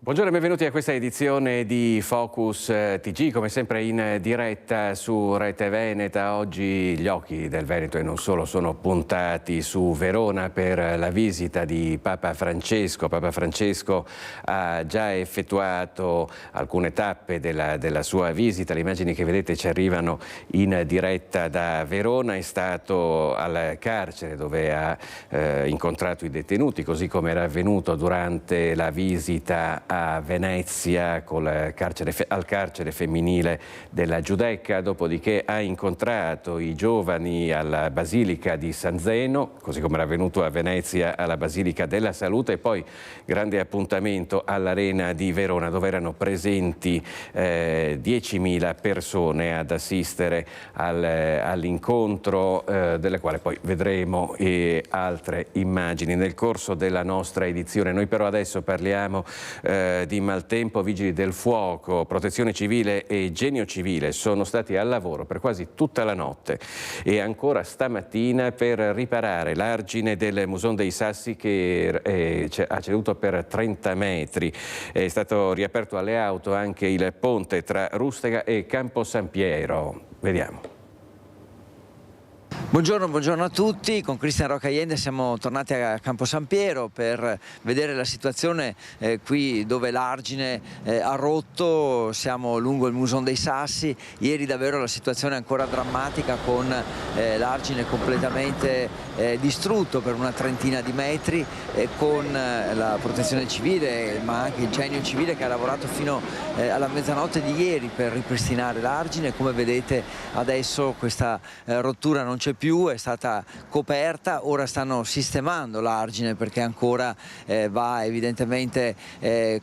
Buongiorno e benvenuti a questa edizione di Focus TG, come sempre in diretta su Rete Veneta. Oggi gli occhi del Veneto e non solo sono puntati su Verona per la visita di Papa Francesco. Papa Francesco ha già effettuato alcune tappe della sua visita. Le immagini che vedete ci arrivano in diretta da Verona. È stato al carcere dove ha incontrato i detenuti, così come era avvenuto durante la visita a Venezia al carcere femminile della Giudecca, dopodiché ha incontrato i giovani alla Basilica di San Zeno, così come era avvenuto a Venezia alla Basilica della Salute, e poi grande appuntamento all'Arena di Verona dove erano presenti 10.000 persone ad assistere all'incontro, delle quali poi vedremo altre immagini nel corso della nostra edizione. Noi però adesso parliamo di maltempo. Vigili del fuoco, protezione civile e genio civile sono stati al lavoro per quasi tutta la notte e ancora stamattina per riparare l'argine del Musone dei Sassi che ha ceduto per 30 metri. È stato riaperto alle auto anche il ponte tra Rustega e Campo San Piero. Vediamo. Buongiorno a tutti, con Cristian Roccaiende siamo tornati a Campo San Piero per vedere la situazione qui dove l'argine ha rotto. Siamo lungo il Musone dei Sassi. Ieri davvero la situazione è ancora drammatica, con l'argine completamente distrutto per una trentina di metri, con la protezione civile ma anche il genio civile che ha lavorato fino alla mezzanotte di ieri per ripristinare l'argine. Come vedete adesso questa rottura non c'è più, è stata coperta. Ora stanno sistemando l'argine perché ancora va evidentemente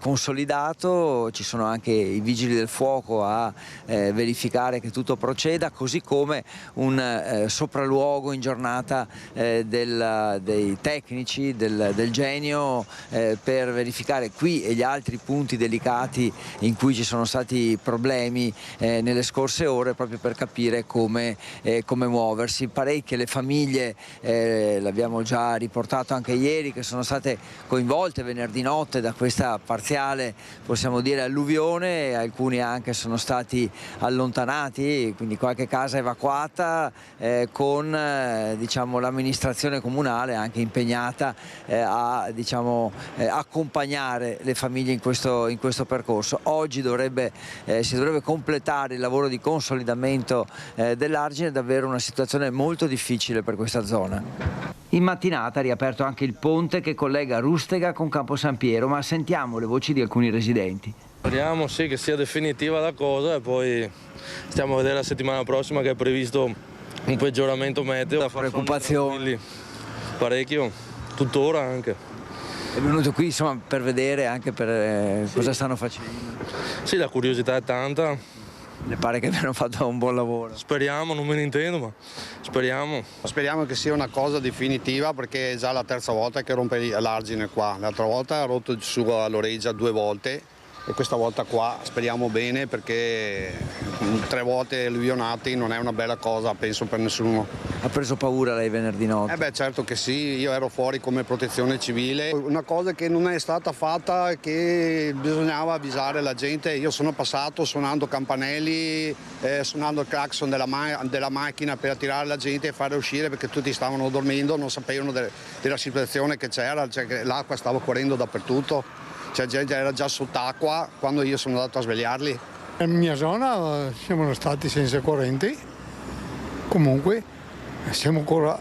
consolidato. Ci sono anche i vigili del fuoco a verificare che tutto proceda, così come un sopralluogo in giornata dei tecnici del genio per verificare qui e gli altri punti delicati in cui ci sono stati problemi nelle scorse ore, proprio per capire come muoversi. Parecchie le famiglie, l'abbiamo già riportato anche ieri, che sono state coinvolte venerdì notte da questa parziale, possiamo dire, alluvione. Alcuni anche sono stati allontanati, quindi qualche casa evacuata, con diciamo, l'amministrazione comunale anche impegnata a accompagnare le famiglie in questo percorso. Oggi si dovrebbe completare il lavoro di consolidamento dell'argine. È davvero una situazione molto difficile per questa zona. In mattinata ha riaperto anche il ponte che collega Rustega con Campo San Piero, ma sentiamo le voci di alcuni residenti. Speriamo sì che sia definitiva la cosa e poi stiamo a vedere la settimana prossima che è previsto un peggioramento meteo. Preoccupazioni? Parecchio, tuttora anche. È venuto qui insomma per vedere anche cosa stanno facendo? Sì, la curiosità è tanta. Le pare che abbiano fatto un buon lavoro? Speriamo, non me ne intendo, ma speriamo. Speriamo che sia una cosa definitiva, perché è già la terza volta che rompe l'argine qua. L'altra volta ha rotto su all'Oreggia 2 volte e questa volta qua speriamo bene, perché 3 volte alluvionati non è una bella cosa, penso, per nessuno. Ha preso paura lei venerdì notte? Beh, certo che sì, io ero fuori come protezione civile. Una cosa che non è stata fatta è che bisognava avvisare la gente. Io sono passato suonando campanelli, suonando il clacson della macchina per attirare la gente e fare uscire, perché tutti stavano dormendo, non sapevano della situazione che c'era, cioè che l'acqua stava correndo dappertutto. Cioè, gente era già sott'acqua quando io sono andato a svegliarli. Nella mia zona siamo stati senza corrente, comunque siamo ancora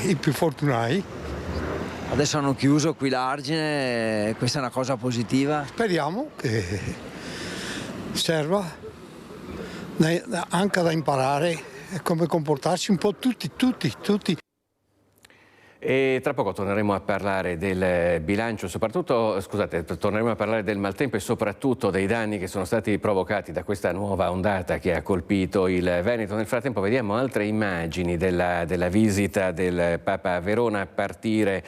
i più fortunati. Adesso hanno chiuso qui l'argine, questa è una cosa positiva? Speriamo che serva anche da imparare come comportarsi un po' tutti. E tra poco torneremo a parlare del bilancio, torneremo a parlare del maltempo e soprattutto dei danni che sono stati provocati da questa nuova ondata che ha colpito il Veneto. Nel frattempo vediamo altre immagini della visita del Papa a Verona, a partire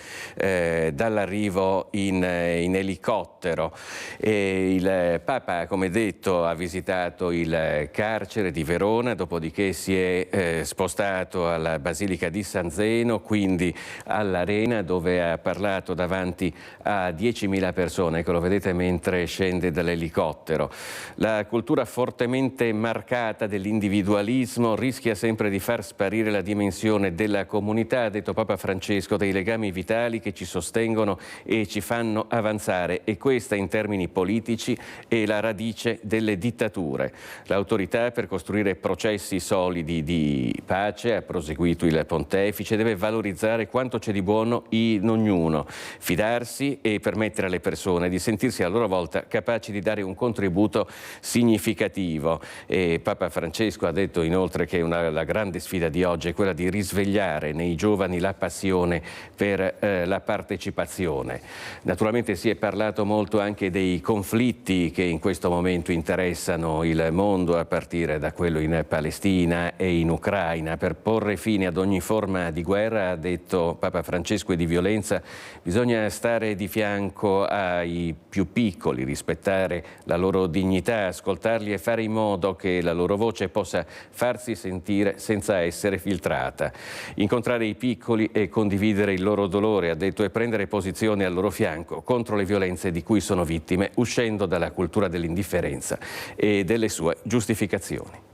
dall'arrivo in elicottero. Il Papa, come detto, ha visitato il carcere di Verona, dopodiché si è spostato alla Basilica di San Zeno, quindi all'Arena, dove ha parlato davanti a 10.000 persone, che lo vedete mentre scende dall'elicottero. La cultura fortemente marcata dell'individualismo rischia sempre di far sparire la dimensione della comunità, ha detto Papa Francesco, dei legami vitali che ci sostengono e ci fanno avanzare, e questa in termini politici è la radice delle dittature. L'autorità per costruire processi solidi di pace, ha proseguito il pontefice, deve valorizzare quanto c'è di buono in ognuno, fidarsi e permettere alle persone di sentirsi a loro volta capaci di dare un contributo significativo. E Papa Francesco ha detto inoltre che la grande sfida di oggi è quella di risvegliare nei giovani la passione per la partecipazione. Naturalmente si è parlato molto anche dei conflitti che in questo momento interessano il mondo, a partire da quello in Palestina e in Ucraina. Per porre fine ad ogni forma di guerra, ha detto Papa Francesco, e di violenza, bisogna stare di fianco ai più piccoli, rispettare la loro dignità, ascoltarli e fare in modo che la loro voce possa farsi sentire senza essere filtrata. Incontrare i piccoli e condividere il loro dolore, ha detto, e prendere posizione al loro fianco contro le violenze di cui sono vittime, uscendo dalla cultura dell'indifferenza e delle sue giustificazioni.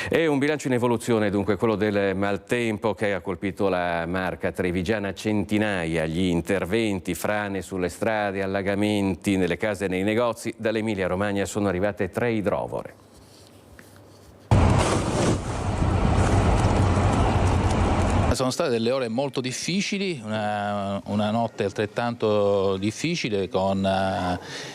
È un bilancio in evoluzione dunque quello del maltempo che ha colpito la Marca trevigiana. Centinaia gli interventi, frane sulle strade, allagamenti nelle case e nei negozi. Dall'Emilia Romagna sono arrivate 3 idrovore. Sono state delle ore molto difficili, una notte altrettanto difficile, con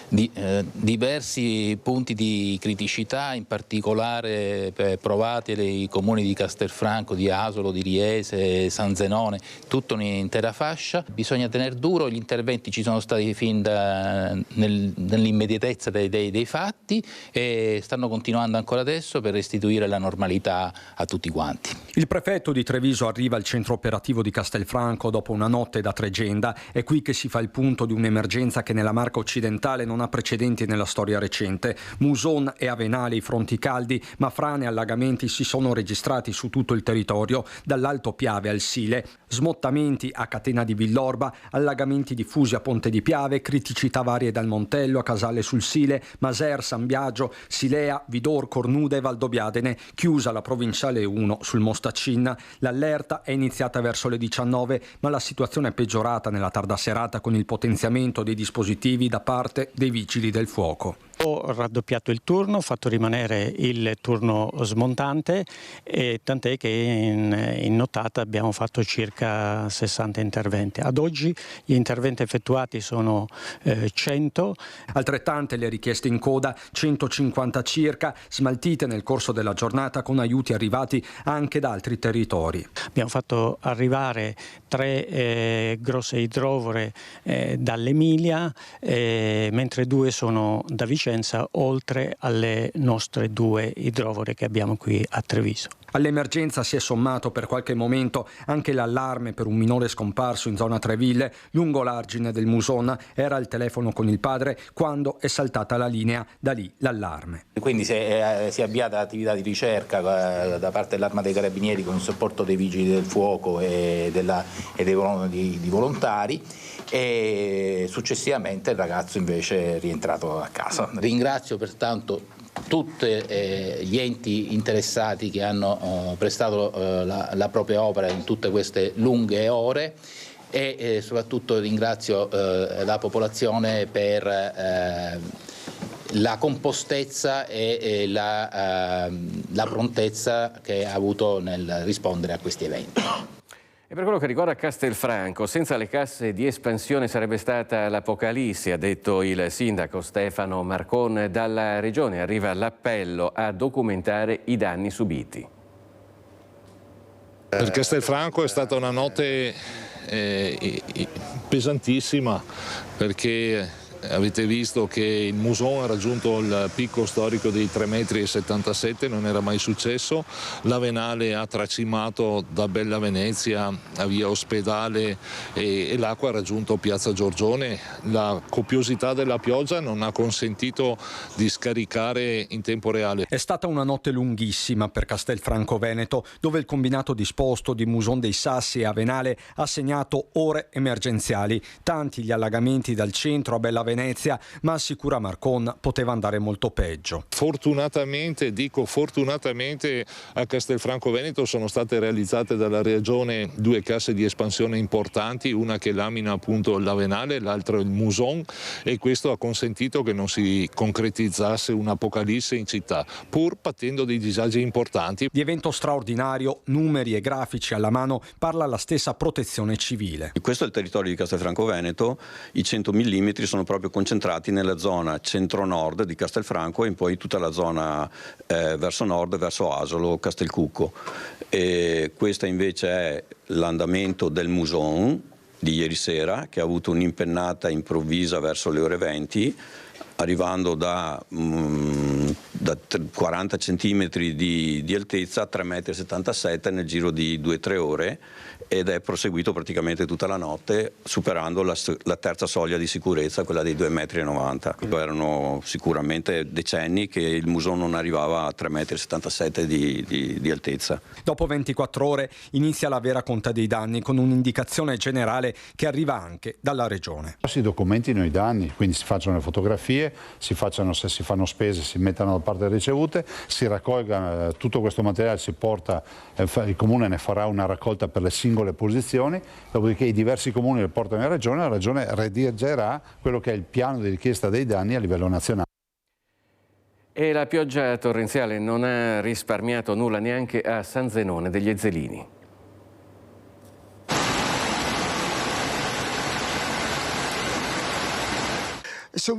diversi punti di criticità, in particolare provati nei comuni di Castelfranco, di Asolo, di Riese, San Zenone, tutta un'intera fascia. Bisogna tenere duro, gli interventi ci sono stati fin nell'immediatezza dei fatti e stanno continuando ancora adesso per restituire la normalità a tutti quanti. Il prefetto di Treviso arriva al centro operativo di Castelfranco dopo una notte da tregenda. È qui che si fa il punto di un'emergenza che nella Marca occidentale non ha precedenti nella storia recente. Muson e Avenale i fronti caldi, ma frane e allagamenti si sono registrati su tutto il territorio, dall'Alto Piave al Sile. Smottamenti a Catena di Villorba, allagamenti diffusi a Ponte di Piave, criticità varie dal Montello a Casale sul Sile, Maser, San Biagio, Silea, Vidor, Cornuda e Valdobbiadene. Chiusa la provinciale 1 sul Mostaccinna. L'allerta è iniziata verso le 19, ma la situazione è peggiorata nella tarda serata con il potenziamento dei dispositivi da parte dei vigili del fuoco. Ho raddoppiato il turno, ho fatto rimanere il turno smontante, e tant'è che in nottata abbiamo fatto circa 60 interventi. Ad oggi gli interventi effettuati sono 100. Altrettante le richieste in coda, 150 circa, smaltite nel corso della giornata con aiuti arrivati anche da altri territori. Abbiamo fatto arrivare 3 grosse idrovore dall'Emilia, mentre 2 sono da Vicenza, oltre alle nostre 2 idrovore che abbiamo qui a Treviso. All'emergenza si è sommato per qualche momento anche l'allarme per un minore scomparso in zona Treville. Lungo l'argine del Muson era al telefono con il padre quando è saltata la linea, da lì l'allarme. Quindi si è avviata attività di ricerca da parte dell'Arma dei Carabinieri con il supporto dei Vigili del Fuoco e di volontari, e successivamente il ragazzo invece è rientrato a casa. Ringrazio pertanto tutti gli enti interessati che hanno prestato la propria opera in tutte queste lunghe ore, e soprattutto ringrazio la popolazione per la compostezza e la prontezza che ha avuto nel rispondere a questi eventi. E per quello che riguarda Castelfranco, senza le casse di espansione sarebbe stata l'apocalisse, ha detto il sindaco Stefano Marcon. Dalla regione arriva l'appello a documentare i danni subiti. Per Castelfranco è stata una notte pesantissima, perché avete visto che il Muson ha raggiunto il picco storico dei 3,77 m, non era mai successo. La Venale ha tracimato da Bella Venezia a via Ospedale e l'acqua ha raggiunto Piazza Giorgione. La copiosità della pioggia non ha consentito di scaricare in tempo reale. È stata una notte lunghissima per Castelfranco Veneto, dove il combinato disposto di Muson dei Sassi e Avenale ha segnato ore emergenziali. Tanti gli allagamenti dal centro a Bella Venezia, ma assicura Marcon poteva andare molto peggio. Fortunatamente, dico fortunatamente, a Castelfranco Veneto sono state realizzate dalla Regione 2 casse di espansione importanti, una che lamina appunto l'Avenale, l'altra il Muson, e questo ha consentito che non si concretizzasse un'apocalisse in città, pur patendo dei disagi importanti. Di evento straordinario, numeri e grafici alla mano, parla la stessa Protezione Civile. Questo è il territorio di Castelfranco Veneto, i 100 mm sono proprio concentrati nella zona centro-nord di Castelfranco e poi tutta la zona verso nord, verso Asolo, Castelcucco. E questa invece è l'andamento del Muson di ieri sera, che ha avuto un'impennata improvvisa verso le ore 20, arrivando da 40 cm di altezza a 3,77 m nel giro di 2-3 ore, ed è proseguito praticamente tutta la notte, superando la terza soglia di sicurezza, quella dei 2,90 m. Erano sicuramente decenni che il Muson non arrivava a 3,77 m di altezza. Dopo 24 ore inizia la vera conta dei danni, con un'indicazione generale che arriva anche dalla Regione. Si documentino i danni, quindi si facciano le fotografie, se si fanno spese, si mettano da parte le ricevute, si raccolga tutto questo materiale, si porta, il Comune ne farà una raccolta per le singole posizioni, dopodiché i diversi comuni le portano in Regione, la Regione redigerà quello che è il piano di richiesta dei danni a livello nazionale. E la pioggia torrenziale non ha risparmiato nulla neanche a San Zenone degli Ezzelini.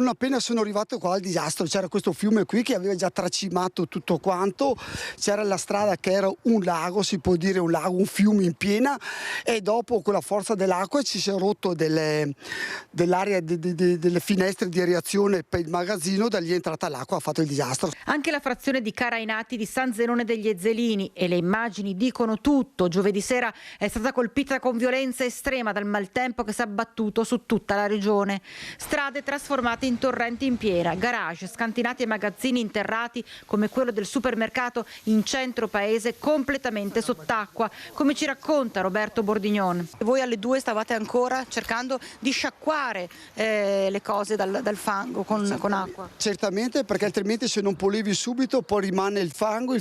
Appena sono arrivato qua al disastro, c'era questo fiume qui che aveva già tracimato tutto quanto, c'era la strada che era un lago, si può dire un lago, un fiume in piena, e dopo con la forza dell'acqua ci si è rotto dell'area delle finestre di aerazione per il magazzino, da lì è entrata l'acqua, ha fatto il disastro. Anche la frazione di Carainati di San Zenone degli Ezzelini, e le immagini dicono tutto, giovedì sera è stata colpita con violenza estrema dal maltempo che si è abbattuto su tutta la regione. Strade trasformate in torrenti in piena, garage scantinati e magazzini interrati come quello del supermercato in centro paese completamente sott'acqua, come ci racconta Roberto Bordignon. Voi alle 2 stavate ancora cercando di sciacquare le cose dal fango con acqua? Certamente, perché altrimenti se non pulivi subito poi rimane il fango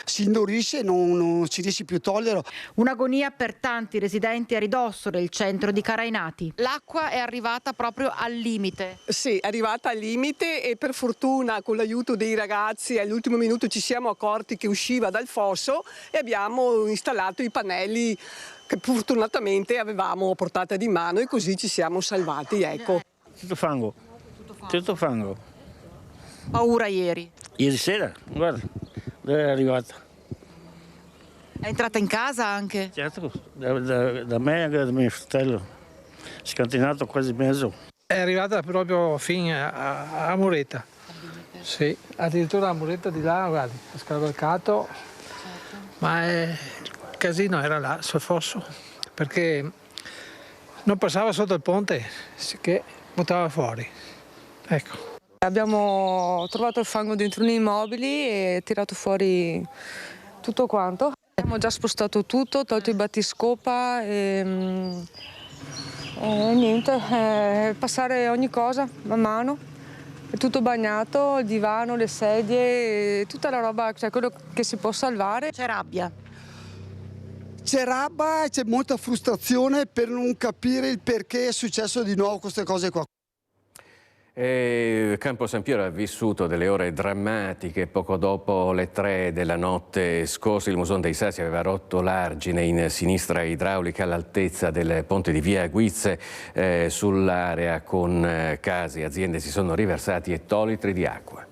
si indorisce e non ci riesci più a toglierlo. Un'agonia per tanti residenti a ridosso del centro di Carainati. L'acqua è arrivata proprio al limite. Sì, è arrivata al limite, e per fortuna con l'aiuto dei ragazzi all'ultimo minuto ci siamo accorti che usciva dal fosso e abbiamo installato i pannelli che fortunatamente avevamo a portata di mano, e così ci siamo salvati, ecco. Tutto fango. Tutto fango. Paura ieri? Ieri sera, guarda, dove è arrivata. È entrata in casa anche? Certo, da me e anche da mio fratello. Scantinato quasi mezzo. È arrivata proprio fino a Mureta. Sì, addirittura la Mureta di là, guardi, ha scavalcato, ma il casino era là, sul fosso, perché non passava sotto il ponte, che buttava fuori. Ecco. Abbiamo trovato il fango dentro nei immobili e tirato fuori tutto quanto. Abbiamo già spostato tutto, tolto i battiscopa e niente, passare ogni cosa a mano. È tutto bagnato, il divano, le sedie, tutta la roba, cioè quello che si può salvare. C'è rabbia. C'è rabbia e c'è molta frustrazione per non capire il perché è successo di nuovo queste cose qua. Campo San Piero ha vissuto delle ore drammatiche. Poco dopo le 3 della notte scorsa il Muson dei Sassi aveva rotto l'argine in sinistra idraulica all'altezza del ponte di via Guizze. Sull'area con case e aziende si sono riversati ettolitri di acqua.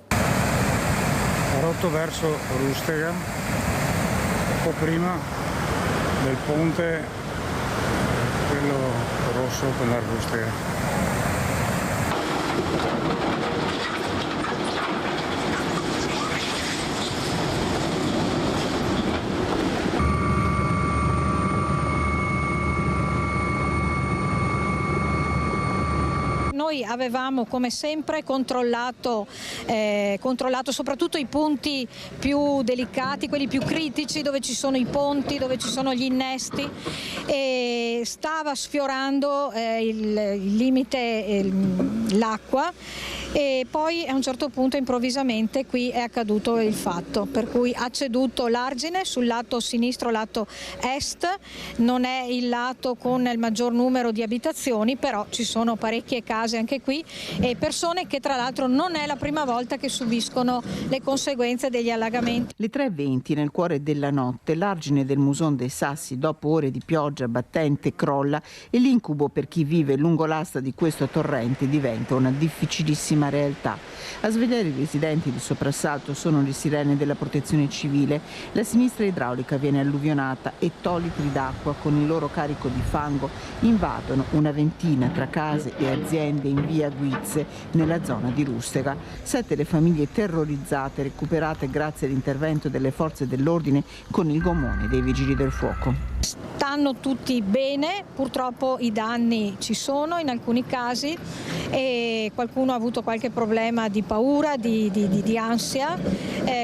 Ha rotto verso Rustega, un po' prima del ponte, quello rosso con la Rustega. Noi avevamo come sempre controllato soprattutto i punti più delicati, quelli più critici, dove ci sono i ponti, dove ci sono gli innesti, e stava sfiorando il limite l'acqua, e poi a un certo punto improvvisamente qui è accaduto il fatto, per cui ha ceduto l'argine sul lato sinistro, lato est. Non è il lato con il maggior numero di abitazioni, però ci sono parecchie case anche qui e persone che tra l'altro non è la prima volta che subiscono le conseguenze degli allagamenti. Le 3:20 nel cuore della notte l'argine del Muson dei Sassi, dopo ore di pioggia battente, crolla e l'incubo per chi vive lungo l'asta di questo torrente diventa una difficilissima realtà. A svegliare i residenti di Soprassalto sono le sirene della Protezione Civile. La sinistra idraulica viene alluvionata e litri d'acqua con il loro carico di fango invadono una ventina tra case e aziende in via Guizze, nella zona di Rustega. 7 le famiglie terrorizzate, recuperate grazie all'intervento delle forze dell'ordine con il gommone dei vigili del fuoco. Stanno tutti bene, purtroppo i danni ci sono in alcuni casi e qualcuno ha avuto qualche problema di paura, di ansia,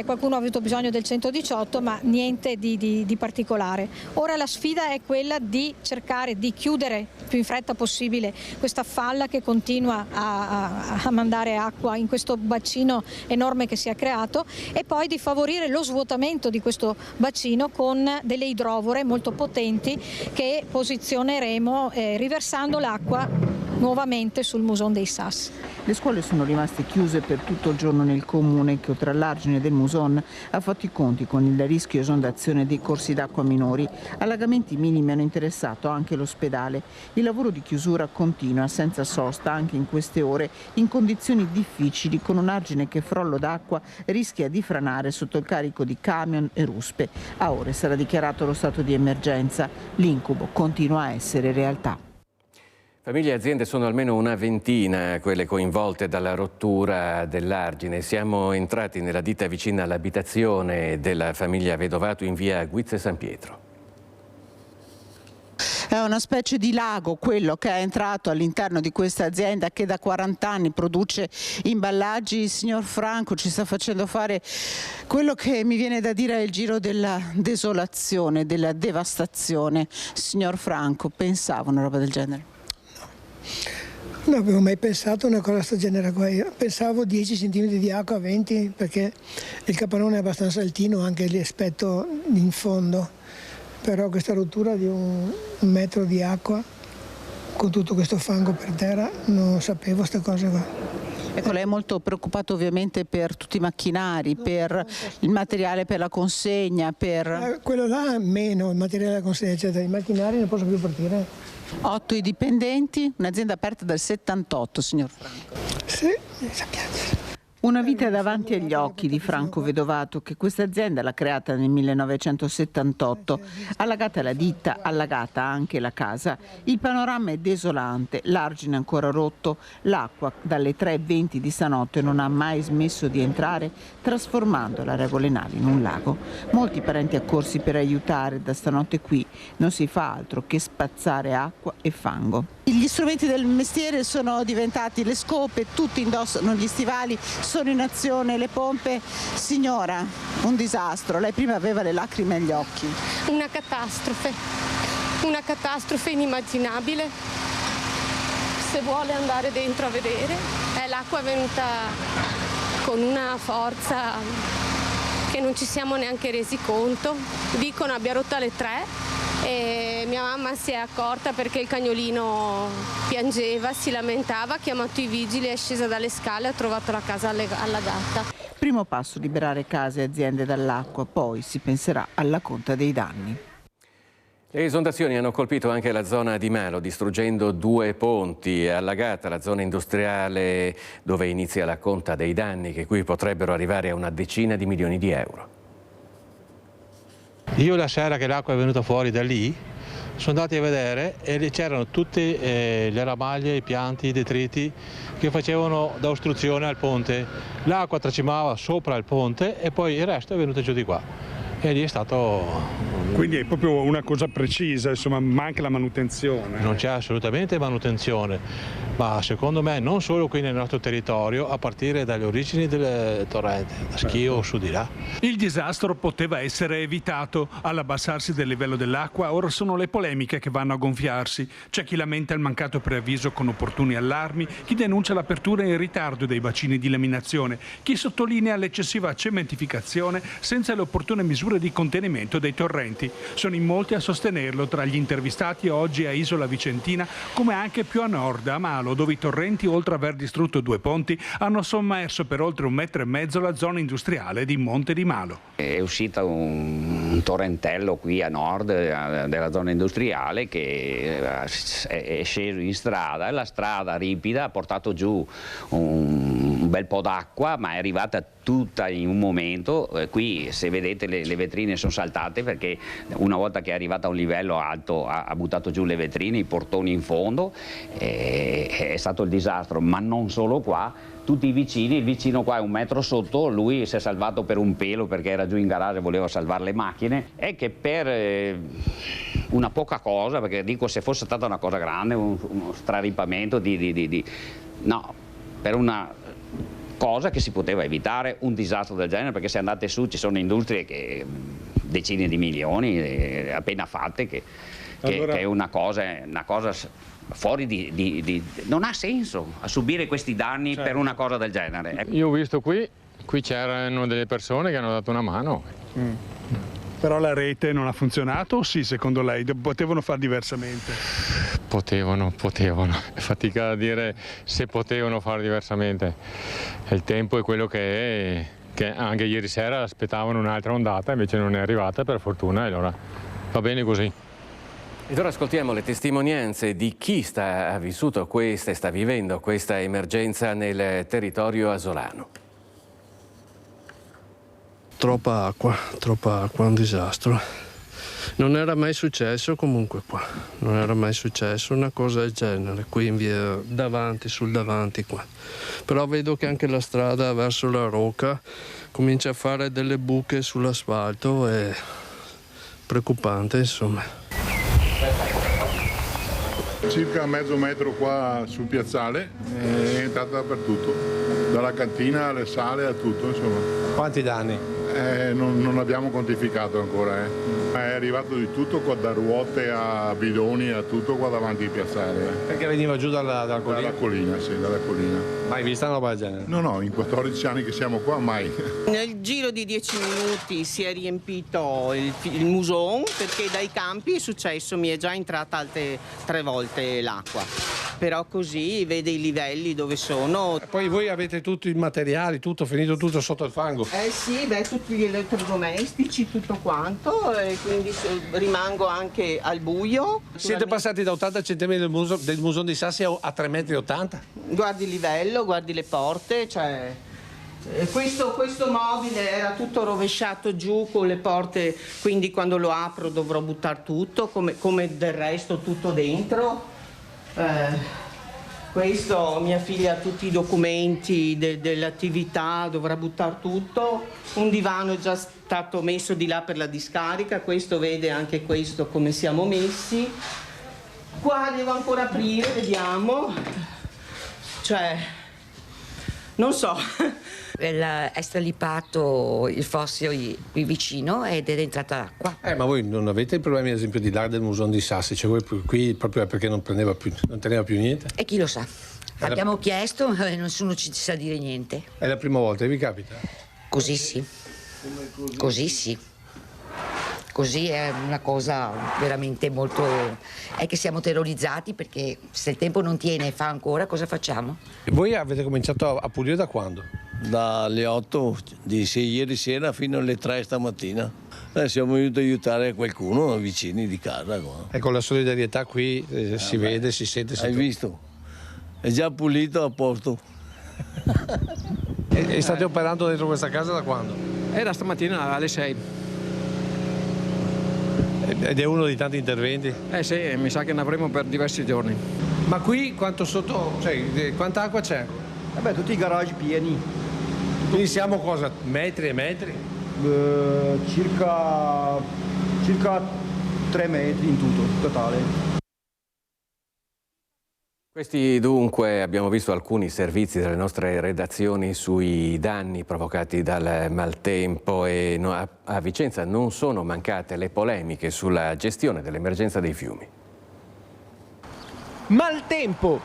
qualcuno ha avuto bisogno del 118, ma niente di particolare. Ora la sfida è quella di cercare di chiudere il più in fretta possibile questa falla che continua a mandare acqua in questo bacino enorme che si è creato, e poi di favorire lo svuotamento di questo bacino con delle idrovore molto potenti che posizioneremo riversando l'acqua nuovamente sul Muson dei Sassi. Le scuole sono rimaste chiuse per tutto il giorno nel comune che, oltre all'argine del Muson, ha fatto i conti con il rischio esondazione dei corsi d'acqua minori. Allagamenti minimi hanno interessato anche l'ospedale. Il lavoro di chiusura continua senza sosta anche in queste ore, in condizioni difficili, con un argine che, frollo d'acqua, rischia di franare sotto il carico di camion e ruspe. A ore sarà dichiarato lo stato di emergenza. L'incubo continua a essere realtà. Famiglie e aziende sono almeno una ventina quelle coinvolte dalla rottura dell'argine. Siamo entrati nella ditta vicina all'abitazione della famiglia Vedovato in via Guizze San Pietro. È una specie di lago quello che è entrato all'interno di questa azienda che da 40 anni produce imballaggi. Il signor Franco ci sta facendo fare quello che mi viene da dire è il giro della desolazione, della devastazione. Signor Franco, pensava una roba del genere? Non avevo mai pensato a una cosa di questo genere qua. Io pensavo 10 cm di acqua, 20, perché il capannone è abbastanza altino anche rispetto in fondo. Però questa rottura di un metro di acqua con tutto questo fango per terra, non sapevo queste cose qua. Ecco, lei è molto preoccupato ovviamente per tutti i macchinari, per il materiale per la consegna, per... Quello là meno, il materiale della consegna, eccetera. I macchinari non possono più partire. 8 i dipendenti, un'azienda aperta dal 78, signor Franco. Sì, sappiamo. Una vita davanti agli occhi di Franco Vedovato, che questa azienda l'ha creata nel 1978. Allagata la ditta, allagata anche la casa. Il panorama è desolante, l'argine ancora rotto, l'acqua dalle 3:20 di stanotte non ha mai smesso di entrare, trasformando la Regolenale in un lago. Molti parenti accorsi per aiutare, da stanotte qui non si fa altro che spazzare acqua e fango. Gli strumenti del mestiere sono diventati le scope, tutti indossano gli stivali, sono in azione le pompe. Signora, un disastro, lei prima aveva le lacrime agli occhi. Una catastrofe inimmaginabile. Se vuole andare dentro a vedere, l'acqua è venuta con una forza che non ci siamo neanche resi conto. Dicono abbia rotto alle 3. E mia mamma si è accorta perché il cagnolino piangeva, si lamentava, ha chiamato i vigili, è scesa dalle scale e ha trovato la casa allagata. Primo passo, liberare case e aziende dall'acqua, poi si penserà alla conta dei danni. Le esondazioni hanno colpito anche la zona di Malo, distruggendo 2 ponti. È allagata la zona industriale dove inizia la conta dei danni, che qui potrebbero arrivare a una decina di milioni di euro. Io la sera che l'acqua è venuta fuori da lì sono andati a vedere e lì c'erano tutte le ramaglie, i pianti, i detriti che facevano da ostruzione al ponte. L'acqua tracimava sopra il ponte e poi il resto è venuto giù di qua. E lì è stato... Quindi è proprio una cosa precisa, insomma, manca la manutenzione. Non c'è assolutamente manutenzione, ma secondo me non solo qui nel nostro territorio, a partire dalle origini del torrente, da Schio o su di là. Il disastro poteva essere evitato. All'abbassarsi del livello dell'acqua ora sono le polemiche che vanno a gonfiarsi. C'è chi lamenta il mancato preavviso con opportuni allarmi, chi denuncia l'apertura in ritardo dei bacini di laminazione, chi sottolinea l'eccessiva cementificazione senza le opportune misure di contenimento dei torrenti. Sono in molti a sostenerlo, tra gli intervistati oggi a Isola Vicentina, come anche più a nord, a Malo, dove i torrenti, oltre ad aver distrutto 2 ponti, hanno sommerso per oltre 1,5 metri la zona industriale di Monte di Malo. È uscito un torrentello qui a nord della zona industriale che è sceso in strada e la strada ripida ha portato giù un bel po' d'acqua, ma è arrivata tutta in un momento. Qui, se vedete, le vetrine sono saltate perché una volta che è arrivata a un livello alto ha buttato giù le vetrine, i portoni in fondo, è stato il disastro. Ma non solo qua, tutti i vicini, il vicino qua è 1 metro sotto, lui si è salvato per un pelo perché era giù in garage e voleva salvare le macchine, e che per una poca cosa, perché dico, se fosse stata una cosa grande, uno straripamento no, per una cosa che si poteva evitare un disastro del genere, perché se andate su ci sono industrie che decine di milioni appena fatte, che è una cosa fuori non ha senso a subire questi danni, certo, per una cosa del genere. Io ho visto qui c'erano delle persone che hanno dato una mano. Però la rete non ha funzionato, o sì, secondo lei? Potevano fare diversamente? Potevano. È fatica a dire se potevano fare diversamente. Il tempo è quello che è, che anche ieri sera aspettavano un'altra ondata, invece non è arrivata, per fortuna, e allora va bene così. Ed ora ascoltiamo le testimonianze di chi ha vissuto e sta vivendo questa emergenza nel territorio asolano. Troppa acqua, un disastro. Non era mai successo comunque qua, non era mai successo una cosa del genere qui in via davanti, sul davanti qua. Però vedo che anche la strada verso la Rocca comincia a fare delle buche sull'asfalto, è preoccupante, insomma. Circa mezzo metro qua sul piazzale, è entrata dappertutto, dalla cantina alle sale a tutto, insomma. Quanti danni? Non abbiamo quantificato ancora. È arrivato di tutto, qua, da ruote a bidoni a tutto qua davanti al piazzale. Perché veniva giù dalla collina? Dalla collina, sì, dalla collina. Mai vista una roba del genere? No, in 14 anni che siamo qua mai. Nel giro di 10 minuti si è riempito il muson, perché dai campi è successo, mi è già entrata altre 3 volte l'acqua. Però così vede i livelli dove sono. Poi voi avete tutti i materiali, finito tutto sotto il fango? Sì, tutti gli elettrodomestici, tutto quanto, e quindi rimango anche al buio. Siete passati da 80 cm del muson di Sassi a 3,80 metri? Guardi il livello, guardi le porte, cioè... Questo mobile era tutto rovesciato giù con le porte, quindi quando lo apro dovrò buttare tutto, come del resto tutto dentro. Questo, mia figlia ha tutti i documenti dell'attività, dovrà buttare tutto. Un divano è già stato messo di là per la discarica, questo vede anche questo come siamo messi. Qua devo ancora aprire, vediamo. Cioè, non so. È stralipato il fossio qui vicino ed è entrata acqua. Ma voi non avete problemi, ad esempio, di là del muson di Sassi? Cioè voi qui proprio perché non teneva più niente? E chi lo sa? Abbiamo chiesto e nessuno ci sa dire niente. È la prima volta che vi capita? Così sì. Così è una cosa veramente molto... È che siamo terrorizzati, perché se il tempo non tiene e fa ancora, cosa facciamo? E voi avete cominciato a pulire da quando? Dalle 8 di ieri sera fino alle 3 stamattina. Siamo venuti a aiutare qualcuno, vicini di casa. Qua. E con la solidarietà qui si vede, si sente. Hai visto? È già pulito, a posto. E state operando dentro questa casa da quando? Era stamattina alle 6. Ed è uno dei tanti interventi? Sì, mi sa che ne avremo per diversi giorni. Ma qui quanto quanta acqua c'è? Tutti i garage pieni. Quindi siamo cosa? Metri e metri? Circa 3 metri in tutto, totale. Questi dunque abbiamo visto alcuni servizi delle nostre redazioni sui danni provocati dal maltempo e a Vicenza non sono mancate le polemiche sulla gestione dell'emergenza dei fiumi. Maltempo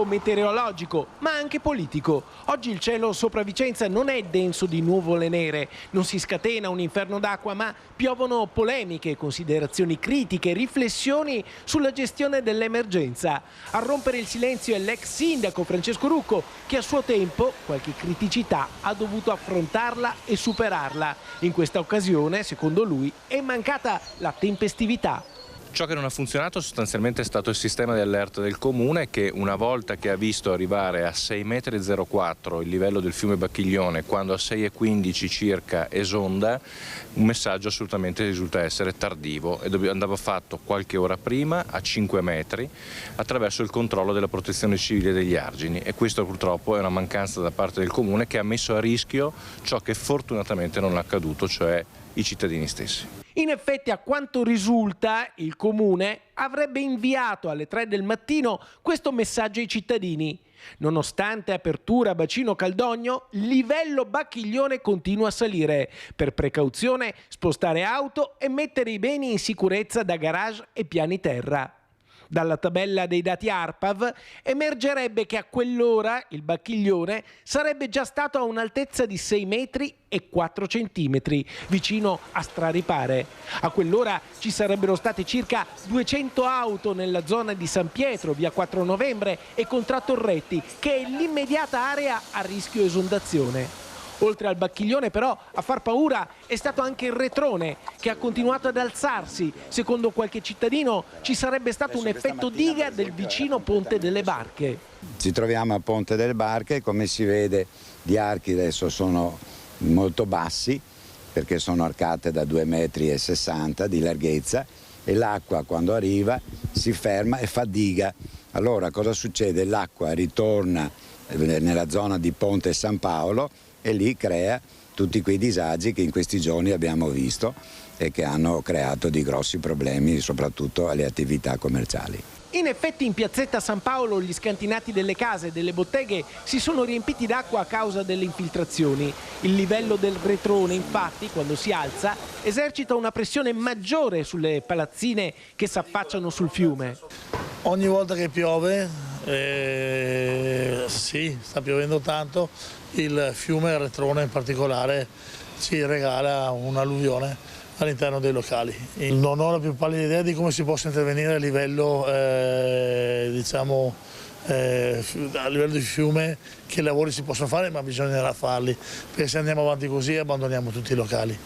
meteorologico, ma anche politico. Oggi il cielo sopra Vicenza non è denso di nuvole nere, non si scatena un inferno d'acqua, ma piovono polemiche, considerazioni critiche, riflessioni sulla gestione dell'emergenza. A rompere il silenzio è l'ex sindaco Francesco Rucco, che a suo tempo qualche criticità ha dovuto affrontarla e superarla. In questa occasione, secondo lui, è mancata la tempestività. Ciò che non ha funzionato sostanzialmente è stato il sistema di allerta del comune, che una volta che ha visto arrivare a 6,04 m il livello del fiume Bacchiglione, quando a 6,15 circa esonda, un messaggio assolutamente risulta essere tardivo e andava fatto qualche ora prima a 5 metri attraverso il controllo della protezione civile degli argini, e questo purtroppo è una mancanza da parte del comune che ha messo a rischio ciò che fortunatamente non è accaduto, cioè i cittadini stessi. In effetti, a quanto risulta, il comune avrebbe inviato alle 3 del mattino questo messaggio ai cittadini. Nonostante apertura bacino Caldogno, livello Bacchiglione continua a salire. Per precauzione, spostare auto e mettere i beni in sicurezza da garage e piani terra. Dalla tabella dei dati ARPAV emergerebbe che a quell'ora il Bacchiglione sarebbe già stato a un'altezza di 6 metri e 4 centimetri, vicino a Straripare. A quell'ora ci sarebbero state circa 200 auto nella zona di San Pietro, via 4 Novembre e Contrattorretti, che è l'immediata area a rischio esondazione. Oltre al Bacchiglione però a far paura è stato anche il Retrone, che ha continuato ad alzarsi. Secondo qualche cittadino ci sarebbe stato un effetto diga del vicino Ponte delle Barche. Ci troviamo a Ponte delle Barche, come si vede gli archi adesso sono molto bassi perché sono arcate da 2,60 m di larghezza, e l'acqua quando arriva si ferma e fa diga. Allora cosa succede? L'acqua ritorna nella zona di Ponte San Paolo e lì crea tutti quei disagi che in questi giorni abbiamo visto e che hanno creato di grossi problemi soprattutto alle attività commerciali. In effetti in piazzetta San Paolo gli scantinati delle case e delle botteghe si sono riempiti d'acqua a causa delle infiltrazioni. Il livello del Retrone, infatti, quando si alza, esercita una pressione maggiore sulle palazzine che si affacciano sul fiume. Ogni volta che piove, sì, sta piovendo tanto, il fiume Retrone in particolare ci regala un'alluvione all'interno dei locali. Non ho la più pallida idea di come si possa intervenire a livello, a livello di fiume, che lavori si possono fare, ma bisognerà farli, perché se andiamo avanti così abbandoniamo tutti i locali.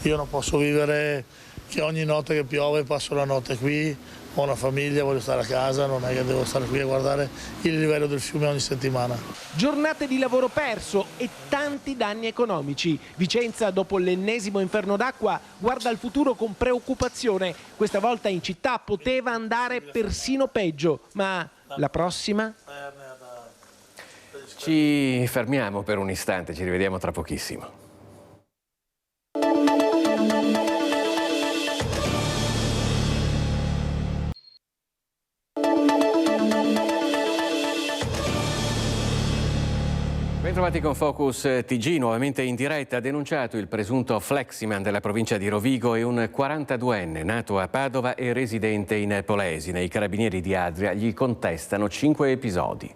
Io non posso vivere che ogni notte che piove passo la notte qui, ho una famiglia, voglio stare a casa, non è che devo stare qui a guardare il livello del fiume ogni settimana. Giornate di lavoro perso e tanti danni economici. Vicenza, dopo l'ennesimo inferno d'acqua, guarda al futuro con preoccupazione. Questa volta in città poteva andare persino peggio, ma la prossima? Ci fermiamo per un istante, ci rivediamo tra pochissimo. Bentrovati con Focus TG, nuovamente in diretta. Ha denunciato il presunto fleximan della provincia di Rovigo e un 42enne nato a Padova e residente in Polesine. I carabinieri di Adria gli contestano 5 episodi.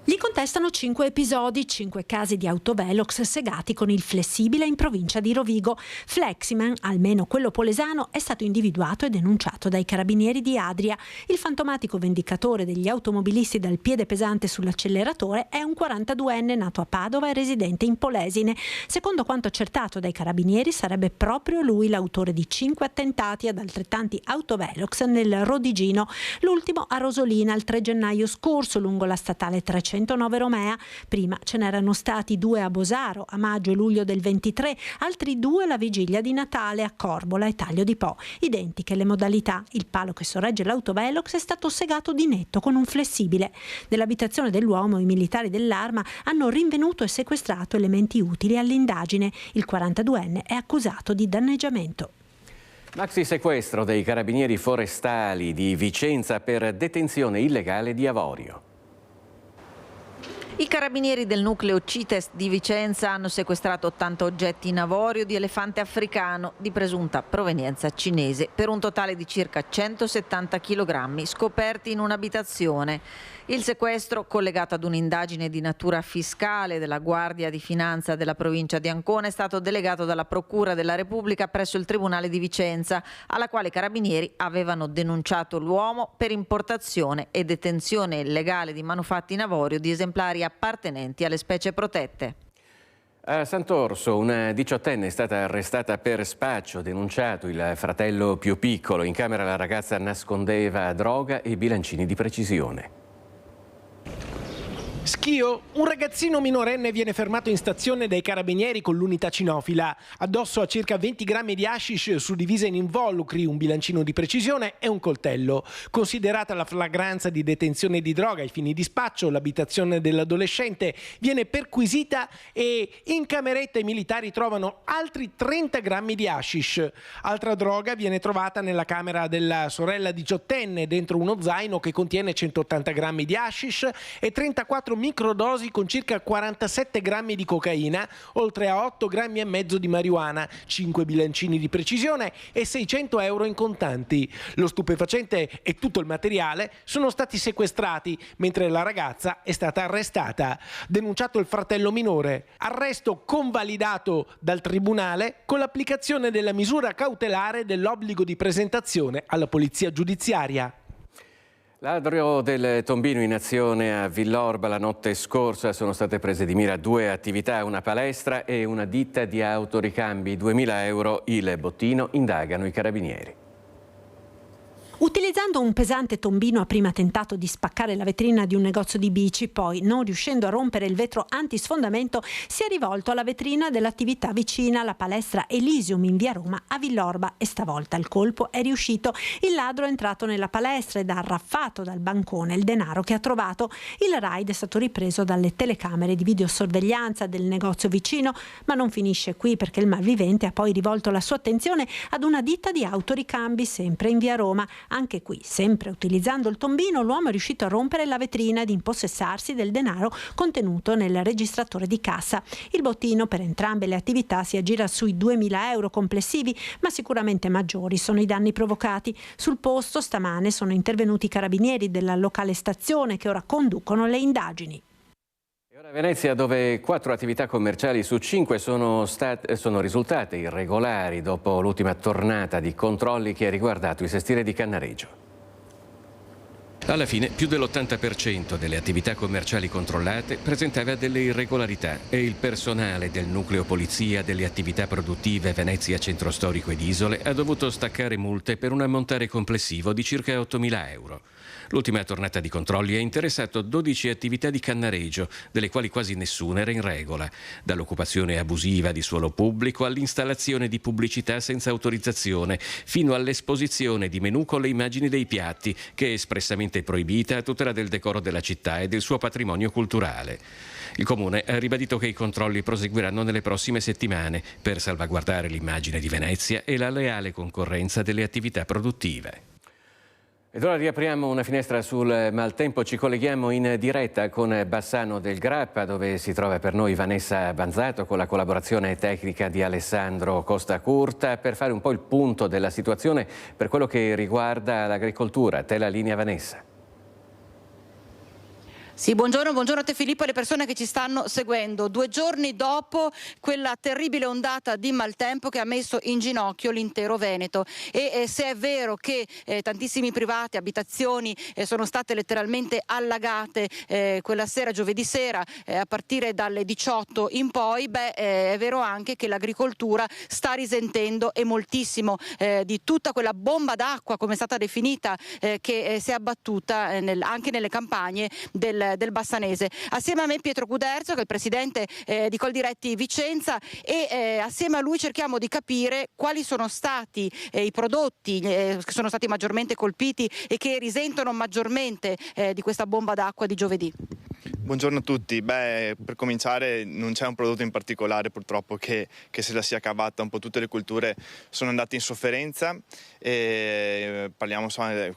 Gli contestano 5 episodi, 5 casi di autovelox segati con il flessibile in provincia di Rovigo. Fleximan, almeno quello polesano, è stato individuato e denunciato dai carabinieri di Adria. Il fantomatico vendicatore degli automobilisti dal piede pesante sull'acceleratore è un 42enne nato a Padova e residente in Polesine. Secondo quanto accertato dai carabinieri, sarebbe proprio lui l'autore di 5 attentati ad altrettanti autovelox nel Rodigino. L'ultimo a Rosolina il 3 gennaio scorso lungo la statale 300. 1909 Romea. Prima ce n'erano stati 2 a Bosaro a maggio e luglio del 23, altri 2 la vigilia di Natale a Corbola e Taglio di Po. Identiche le modalità. Il palo che sorregge l'autovelox è stato segato di netto con un flessibile. Nell'abitazione dell'uomo i militari dell'Arma hanno rinvenuto e sequestrato elementi utili all'indagine. Il 42enne è accusato di danneggiamento. Maxi sequestro dei carabinieri forestali di Vicenza per detenzione illegale di avorio. I carabinieri del nucleo CITES di Vicenza hanno sequestrato 80 oggetti in avorio di elefante africano di presunta provenienza cinese per un totale di circa 170 kg scoperti in un'abitazione. Il sequestro, collegato ad un'indagine di natura fiscale della Guardia di Finanza della provincia di Ancona, è stato delegato dalla Procura della Repubblica presso il Tribunale di Vicenza, alla quale i carabinieri avevano denunciato l'uomo per importazione e detenzione illegale di manufatti in avorio di esemplari appartenenti alle specie protette. A Sant'Orso una 18enne è stata arrestata per spaccio, denunciato il fratello più piccolo. In camera la ragazza nascondeva droga e bilancini di precisione. Schio, un ragazzino minorenne viene fermato in stazione dai carabinieri con l'unità cinofila. Addosso a circa 20 grammi di hashish suddivise in involucri, un bilancino di precisione e un coltello. Considerata la flagranza di detenzione di droga ai fini di spaccio, l'abitazione dell'adolescente viene perquisita e in cameretta i militari trovano altri 30 grammi di hashish. Altra droga viene trovata nella camera della sorella 18enne dentro uno zaino che contiene 180 grammi di hashish e 34 microdosi con circa 47 grammi di cocaina, oltre a 8 grammi e mezzo di marijuana, 5 bilancini di precisione e 600 euro in contanti. Lo stupefacente e tutto il materiale sono stati sequestrati, mentre la ragazza è stata arrestata. Denunciato il fratello minore. Arresto convalidato dal tribunale con l'applicazione della misura cautelare dell'obbligo di presentazione alla polizia giudiziaria. Ladro del tombino in azione a Villorba la notte scorsa. Sono state prese di mira 2 attività, una palestra e una ditta di autoricambi. 2.000 euro il bottino, indagano i carabinieri. Utilizzando un pesante tombino ha prima tentato di spaccare la vetrina di un negozio di bici, poi, non riuscendo a rompere il vetro antisfondamento, si è rivolto alla vetrina dell'attività vicina, la palestra Elysium in via Roma a Villorba, e stavolta il colpo è riuscito. Il ladro è entrato nella palestra ed ha arraffato dal bancone il denaro che ha trovato. Il raid è stato ripreso dalle telecamere di videosorveglianza del negozio vicino, ma non finisce qui, perché il malvivente ha poi rivolto la sua attenzione ad una ditta di autoricambi sempre in via Roma. Anche qui, sempre utilizzando il tombino, l'uomo è riuscito a rompere la vetrina ed impossessarsi del denaro contenuto nel registratore di cassa. Il bottino per entrambe le attività si aggira sui 2.000 euro complessivi, ma sicuramente maggiori sono i danni provocati. Sul posto stamane sono intervenuti i carabinieri della locale stazione che ora conducono le indagini. Ora a Venezia, dove 4 attività commerciali su 5 sono risultate irregolari dopo l'ultima tornata di controlli che ha riguardato il sestile di Cannaregio. Alla fine più dell'80% delle attività commerciali controllate presentava delle irregolarità e il personale del nucleo polizia delle attività produttive Venezia Centro Storico ed Isole ha dovuto staccare multe per un ammontare complessivo di circa 8.000 euro. L'ultima tornata di controlli ha interessato 12 attività di Cannaregio, delle quali quasi nessuna era in regola, dall'occupazione abusiva di suolo pubblico all'installazione di pubblicità senza autorizzazione, fino all'esposizione di menù con le immagini dei piatti, che è espressamente proibita a tutela del decoro della città e del suo patrimonio culturale. Il Comune ha ribadito che i controlli proseguiranno nelle prossime settimane per salvaguardare l'immagine di Venezia e la leale concorrenza delle attività produttive. Ed ora riapriamo una finestra sul maltempo, ci colleghiamo in diretta con Bassano del Grappa, dove si trova per noi Vanessa Banzato con la collaborazione tecnica di Alessandro Costa Curta per fare un po' il punto della situazione per quello che riguarda l'agricoltura. Te la linea, Vanessa. Sì, buongiorno a te Filippo e alle persone che ci stanno seguendo. 2 giorni dopo quella terribile ondata di maltempo che ha messo in ginocchio l'intero Veneto, e se è vero che tantissimi privati, abitazioni sono state letteralmente allagate quella sera, giovedì sera, a partire dalle 18 in poi, è vero anche che l'agricoltura sta risentendo e moltissimo di tutta quella bomba d'acqua, come è stata definita, che si è abbattuta anche nelle campagne del del Bassanese. Assieme a me Pietro Guderzio, che è il presidente di Coldiretti Vicenza, e assieme a lui cerchiamo di capire quali sono stati i prodotti che sono stati maggiormente colpiti e che risentono maggiormente di questa bomba d'acqua di giovedì. Buongiorno a tutti. Per cominciare non c'è un prodotto in particolare purtroppo che se la sia cavata. Un po' tutte le culture sono andate in sofferenza e parliamo,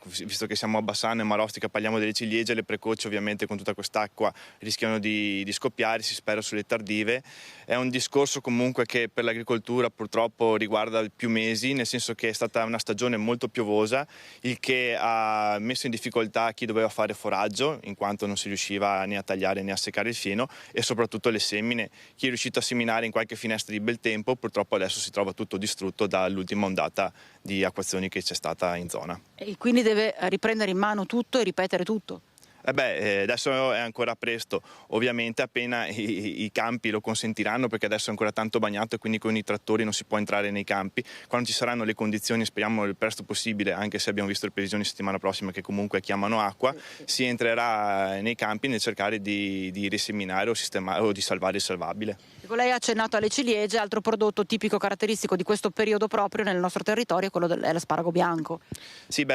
visto che siamo a Bassano e Marostica, parliamo delle ciliegie, le precoci ovviamente con tutta quest'acqua rischiano di scoppiare, si spera sulle tardive. È un discorso comunque che per l'agricoltura purtroppo riguarda più mesi, nel senso che è stata una stagione molto piovosa, il che ha messo in difficoltà chi doveva fare foraggio, in quanto non si riusciva né a tagliare né a seccare il fieno, e soprattutto le semine. Chi è riuscito a seminare in qualche finestra di bel tempo purtroppo adesso si trova tutto distrutto dall'ultima ondata di acquazioni che c'è stata in zona. E quindi deve riprendere in mano tutto e ripetere tutto. Adesso è ancora presto, ovviamente appena i campi lo consentiranno, perché adesso è ancora tanto bagnato e quindi con i trattori non si può entrare nei campi. Quando ci saranno le condizioni, speriamo il presto possibile, anche se abbiamo visto le previsioni settimana prossima che comunque chiamano acqua, si entrerà nei campi nel cercare di riseminare o sistemare o di salvare il salvabile. Lei ha accennato alle ciliegie, altro prodotto tipico caratteristico di questo periodo proprio nel nostro territorio è l'asparago bianco. Sì,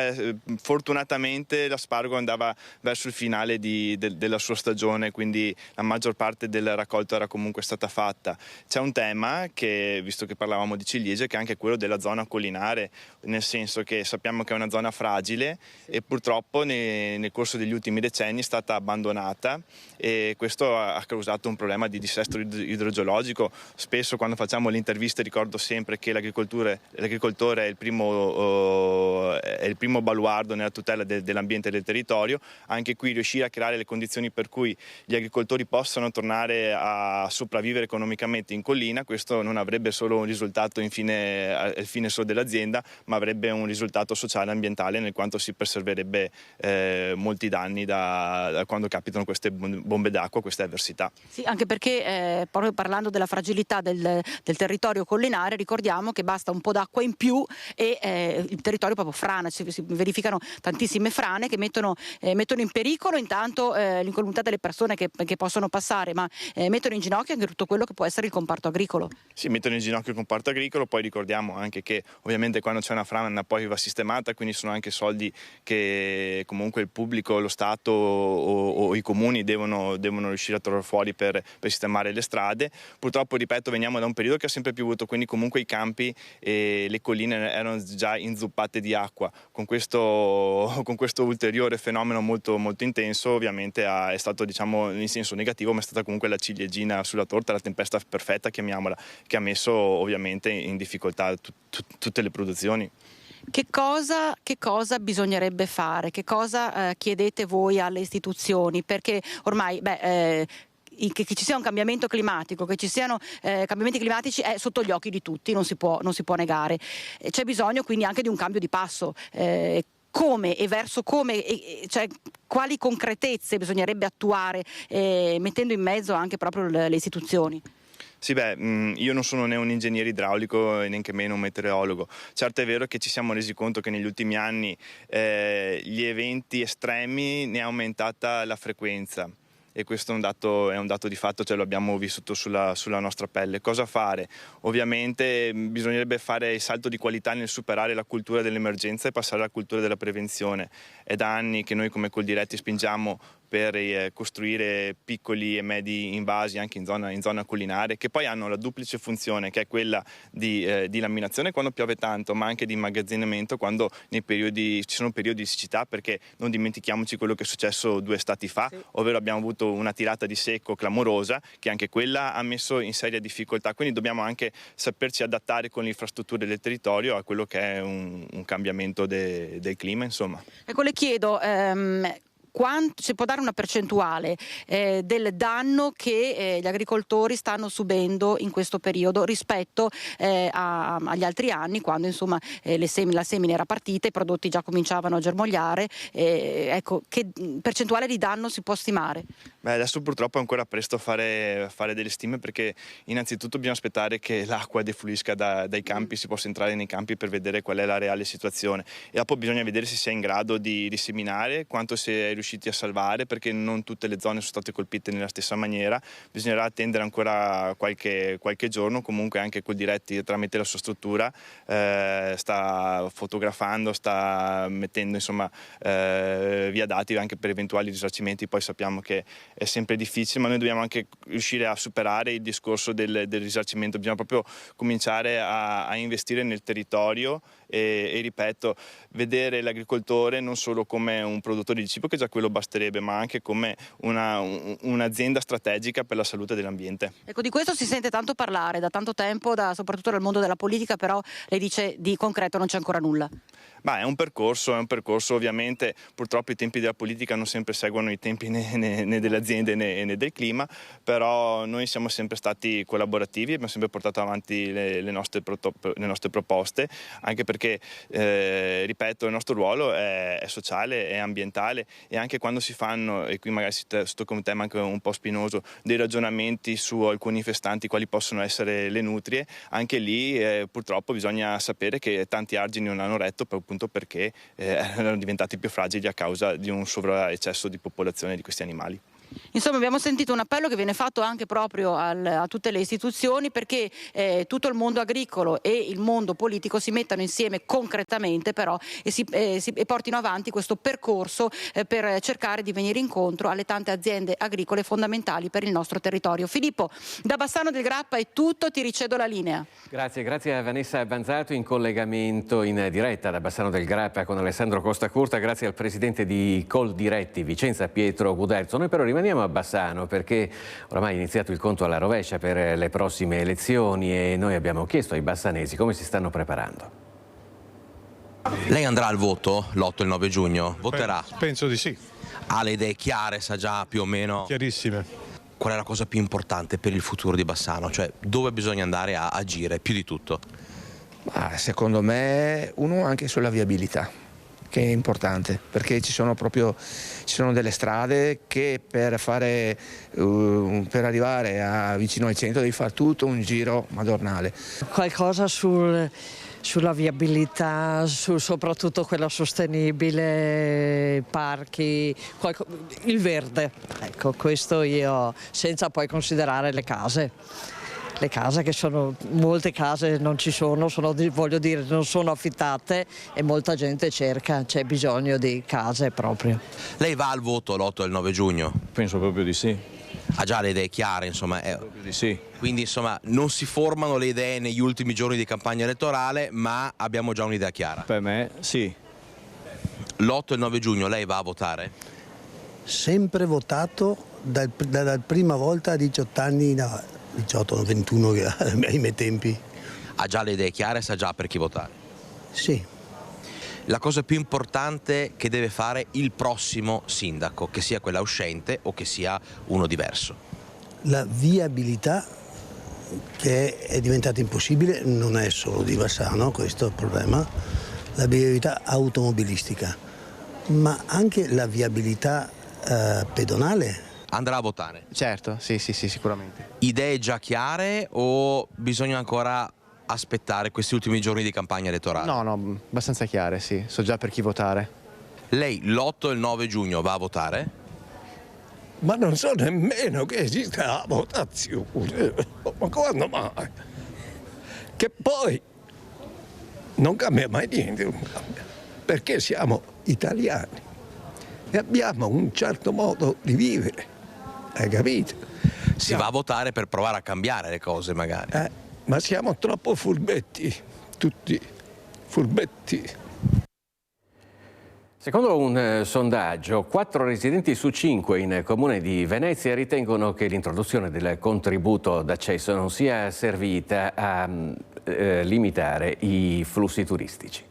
fortunatamente l'asparago andava verso il finale della sua stagione, quindi la maggior parte del raccolto era comunque stata fatta. C'è un tema, che, visto che parlavamo di ciliegie, che è anche quello della zona collinare, nel senso che sappiamo che è una zona fragile e purtroppo nel corso degli ultimi decenni è stata abbandonata, e questo ha causato un problema di dissesto idrogeologico. Spesso quando facciamo le interviste ricordo sempre che l'agricoltore è il primo baluardo nella tutela dell'ambiente e del territorio. Anche qui riuscire a creare le condizioni per cui gli agricoltori possano tornare a sopravvivere economicamente in collina, questo non avrebbe solo un risultato al fine solo dell'azienda, ma avrebbe un risultato sociale e ambientale, nel quanto si preserverebbe molti danni da quando capitano queste bombe d'acqua, queste avversità. Sì, anche perché proprio parlando della fragilità del territorio collinare, ricordiamo che basta un po' d'acqua in più e il territorio proprio frana, si verificano tantissime frane che mettono in pericolo intanto l'incolumità delle persone che possono passare, ma mettono in ginocchio anche tutto quello che può essere il comparto agricolo. Sì, mettono in ginocchio il comparto agricolo, poi ricordiamo anche che ovviamente quando c'è una frana poi va sistemata, quindi sono anche soldi che comunque il pubblico, lo Stato o i comuni devono riuscire a trovare fuori per sistemare le strade. Purtroppo, ripeto, veniamo da un periodo che ha sempre piovuto, quindi comunque i campi e le colline erano già inzuppate di acqua. Con questo ulteriore fenomeno molto, molto intenso, ovviamente è stato, diciamo, in senso negativo, ma è stata comunque la ciliegina sulla torta, la tempesta perfetta, chiamiamola, che ha messo ovviamente in difficoltà tutte le produzioni. Che cosa bisognerebbe fare? Che cosa chiedete voi alle istituzioni? Perché ormai che ci sia un cambiamento climatico, che ci siano cambiamenti climatici è sotto gli occhi di tutti, non si può negare. C'è bisogno quindi anche di un cambio di passo. Come e verso come, cioè quali concretezze bisognerebbe attuare, mettendo in mezzo anche proprio le istituzioni? Sì, io non sono né un ingegnere idraulico e neanche meno un meteorologo. Certo è vero che ci siamo resi conto che negli ultimi anni gli eventi estremi ne ha aumentata la frequenza. E questo è un dato di fatto, cioè lo abbiamo vissuto sulla nostra pelle. Cosa fare? Ovviamente bisognerebbe fare il salto di qualità nel superare la cultura dell'emergenza e passare alla cultura della prevenzione. È da anni che noi come Coldiretti spingiamo per costruire piccoli e medi invasi anche in zona collinare, che poi hanno la duplice funzione, che è quella di laminazione quando piove tanto, ma anche di immagazzinamento quando ci sono periodi di siccità, perché non dimentichiamoci quello che è successo 2 estati fa, sì, ovvero abbiamo avuto una tirata di secco clamorosa che anche quella ha messo in seria difficoltà, quindi dobbiamo anche saperci adattare con le infrastrutture del territorio a quello che è un cambiamento del clima, insomma. Ecco, le chiedo se può dare una percentuale del danno che gli agricoltori stanno subendo in questo periodo rispetto agli altri anni, quando insomma la semina era partita, i prodotti già cominciavano a germogliare. Ecco, che percentuale di danno si può stimare? Adesso purtroppo è ancora presto a fare delle stime, perché innanzitutto bisogna aspettare che l'acqua defluisca dai campi, si possa entrare nei campi per vedere qual è la reale situazione, e dopo bisogna vedere se si è in grado di riseminare, quanto si è riuscito riusciti a salvare, perché non tutte le zone sono state colpite nella stessa maniera. Bisognerà attendere ancora qualche giorno. Comunque anche Coldiretti, tramite la sua struttura, sta fotografando, sta mettendo insomma via dati anche per eventuali risarcimenti. Poi sappiamo che è sempre difficile, ma noi dobbiamo anche riuscire a superare il discorso del risarcimento. Bisogna proprio cominciare a investire nel territorio e ripeto, vedere l'agricoltore non solo come un produttore di cibo, che già quello basterebbe, ma anche come un'azienda strategica per la salute dell'ambiente. Ecco, di questo si sente tanto parlare da tanto tempo, soprattutto dal mondo della politica, però lei dice di concreto non c'è ancora nulla. È un percorso ovviamente. Purtroppo i tempi della politica non sempre seguono i tempi né delle aziende né del clima, però noi siamo sempre stati collaborativi, abbiamo sempre portato avanti le nostre proposte, anche perché, ripeto, il nostro ruolo è sociale, è ambientale, e anche quando si fanno, e qui magari si tocca un tema anche un po' spinoso, dei ragionamenti su alcuni infestanti quali possono essere le nutrie, anche lì purtroppo bisogna sapere che tanti argini non hanno retto, appunto perché erano diventati più fragili a causa di un sovraeccesso di popolazione di questi animali. Insomma, abbiamo sentito un appello che viene fatto anche proprio a tutte le istituzioni, perché tutto il mondo agricolo e il mondo politico si mettano insieme concretamente però e portino avanti questo percorso per cercare di venire incontro alle tante aziende agricole fondamentali per il nostro territorio. Filippo, da Bassano del Grappa è tutto, ti ricedo la linea. Grazie a Vanessa Banzato in collegamento in diretta da Bassano del Grappa con Alessandro Costacurta, grazie al presidente di Coldiretti Vicenza Pietro Guderzo. Noi però rimaniamo a Bassano perché oramai è iniziato il conto alla rovescia per le prossime elezioni e noi abbiamo chiesto ai bassanesi come si stanno preparando. Lei andrà al voto l'8 e il 9 giugno? Voterà? Penso di sì. Ha le idee chiare, sa già più o meno? Chiarissime. Qual è la cosa più importante per il futuro di Bassano? Cioè dove bisogna andare a agire più di tutto? Secondo me anche sulla viabilità, che è importante, perché ci sono delle strade che per arrivare vicino al centro devi fare tutto un giro madornale. Qualcosa sulla viabilità, soprattutto quella sostenibile, parchi, il verde. Ecco, questo senza poi considerare le case. Le case che molte case non ci sono, voglio dire, non sono affittate e molta gente cerca, c'è bisogno di case proprio. Lei va al voto l'8 e il 9 giugno? Penso proprio di sì. Ha già le idee chiare, insomma? Proprio di sì. Quindi insomma non si formano le idee negli ultimi giorni di campagna elettorale, ma abbiamo già un'idea chiara? Per me sì. L'8 e il 9 giugno lei va a votare? Sempre votato dalla prima volta a 18 anni, 18, 21 ai miei tempi. Ha già le idee chiare, sa già per chi votare? Sì. La cosa più importante che deve fare il prossimo sindaco, che sia quella uscente o che sia uno diverso? La viabilità, che è diventata impossibile, non è solo di Bassano questo è il problema, la viabilità automobilistica, ma anche la viabilità pedonale. Andrà a votare? Certo, sì, sicuramente. Idee già chiare o bisogna ancora aspettare questi ultimi giorni di campagna elettorale? No, abbastanza chiare, sì, so già per chi votare. Lei l'8 e il 9 giugno va a votare? Ma non so nemmeno che esista la votazione, ma quando mai? Che poi non cambia mai niente, non cambia, perché siamo italiani e abbiamo un certo modo di vivere. Hai capito? Si va a votare per provare a cambiare le cose magari. Ma siamo troppo furbetti, tutti furbetti. Secondo un sondaggio, 4 residenti su 5 in Comune di Venezia ritengono che l'introduzione del contributo d'accesso non sia servita a limitare i flussi turistici.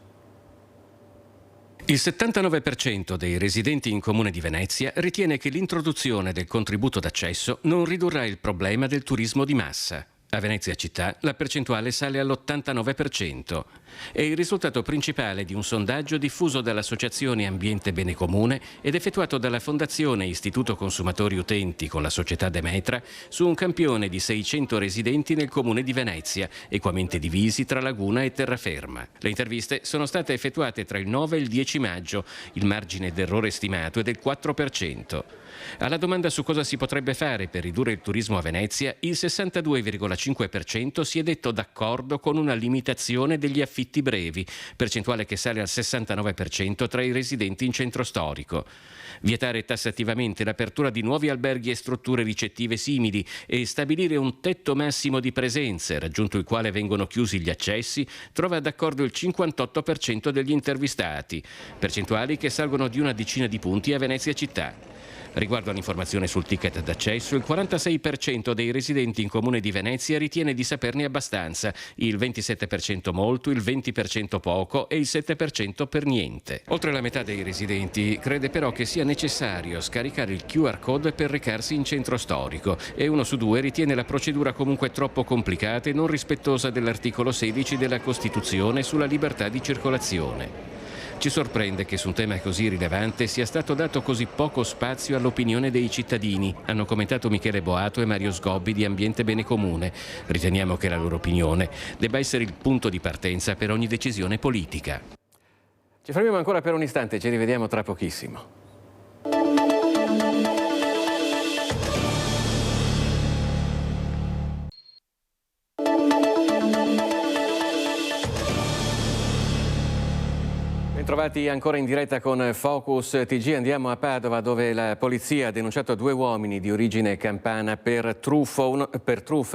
Il 79% dei residenti in Comune di Venezia ritiene che l'introduzione del contributo d'accesso non ridurrà il problema del turismo di massa. A Venezia città la percentuale sale all'89%. È il risultato principale di un sondaggio diffuso dall'Associazione Ambiente Bene Comune ed effettuato dalla Fondazione Istituto Consumatori Utenti con la società Demetra su un campione di 600 residenti nel comune di Venezia, equamente divisi tra Laguna e Terraferma. Le interviste sono state effettuate tra il 9 e il 10 maggio. Il margine d'errore stimato è del 4%. Alla domanda su cosa si potrebbe fare per ridurre il turismo a Venezia, il 62,5% si è detto d'accordo con una limitazione degli affitti brevi, percentuale che sale al 69% tra i residenti in centro storico. Vietare tassativamente l'apertura di nuovi alberghi e strutture ricettive simili e stabilire un tetto massimo di presenze, raggiunto il quale vengono chiusi gli accessi, trova d'accordo il 58% degli intervistati, percentuali che salgono di una decina di punti a Venezia città. Riguardo all'informazione sul ticket d'accesso, il 46% dei residenti in Comune di Venezia ritiene di saperne abbastanza, il 27% molto, il 20% poco e il 7% per niente. Oltre la metà dei residenti crede però che sia necessario scaricare il QR code per recarsi in centro storico e 1 su 2 ritiene la procedura comunque troppo complicata e non rispettosa dell'articolo 16 della Costituzione sulla libertà di circolazione. Ci sorprende che su un tema così rilevante sia stato dato così poco spazio all'opinione dei cittadini, hanno commentato Michele Boato e Mario Sgobbi di Ambiente Bene Comune. Riteniamo che la loro opinione debba essere il punto di partenza per ogni decisione politica. Ci fermiamo ancora per un istante, ci rivediamo tra pochissimo. Trovati ancora in diretta con Focus TG, andiamo a Padova dove la polizia ha denunciato 2 uomini di origine campana per truffa.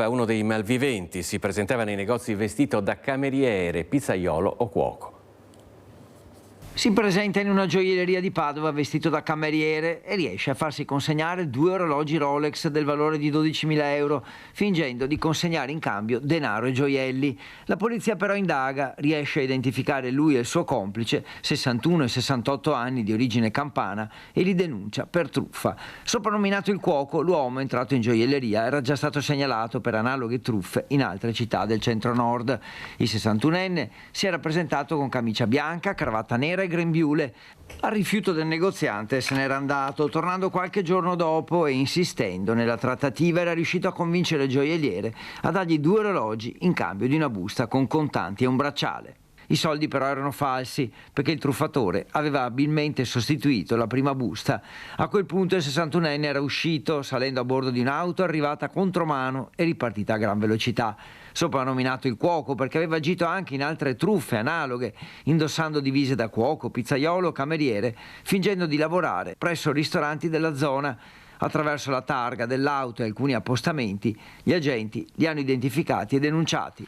Uno dei malviventi si presentava nei negozi vestito da cameriere, pizzaiolo o cuoco. Si presenta in una gioielleria di Padova vestito da cameriere e riesce a farsi consegnare 2 orologi Rolex del valore di 12.000 euro, fingendo di consegnare in cambio denaro e gioielli. La polizia però indaga, riesce a identificare lui e il suo complice, 61 e 68 anni di origine campana, e li denuncia per truffa. Soprannominato il cuoco, l'uomo entrato in gioielleria era già stato segnalato per analoghe truffe in altre città del centro-nord. Il 61enne si era presentato con camicia bianca, cravatta nera e grembiule. Al rifiuto del negoziante se n'era andato, tornando qualche giorno dopo e insistendo nella trattativa era riuscito a convincere il gioielliere a dargli 2 orologi in cambio di una busta con contanti e un bracciale. I soldi però erano falsi perché il truffatore aveva abilmente sostituito la prima busta. A quel punto il 61enne era uscito salendo a bordo di un'auto arrivata contromano e ripartita a gran velocità. Soprannominato il cuoco perché aveva agito anche in altre truffe analoghe, indossando divise da cuoco, pizzaiolo o cameriere, fingendo di lavorare presso ristoranti della zona. Attraverso la targa dell'auto e alcuni appostamenti, gli agenti li hanno identificati e denunciati.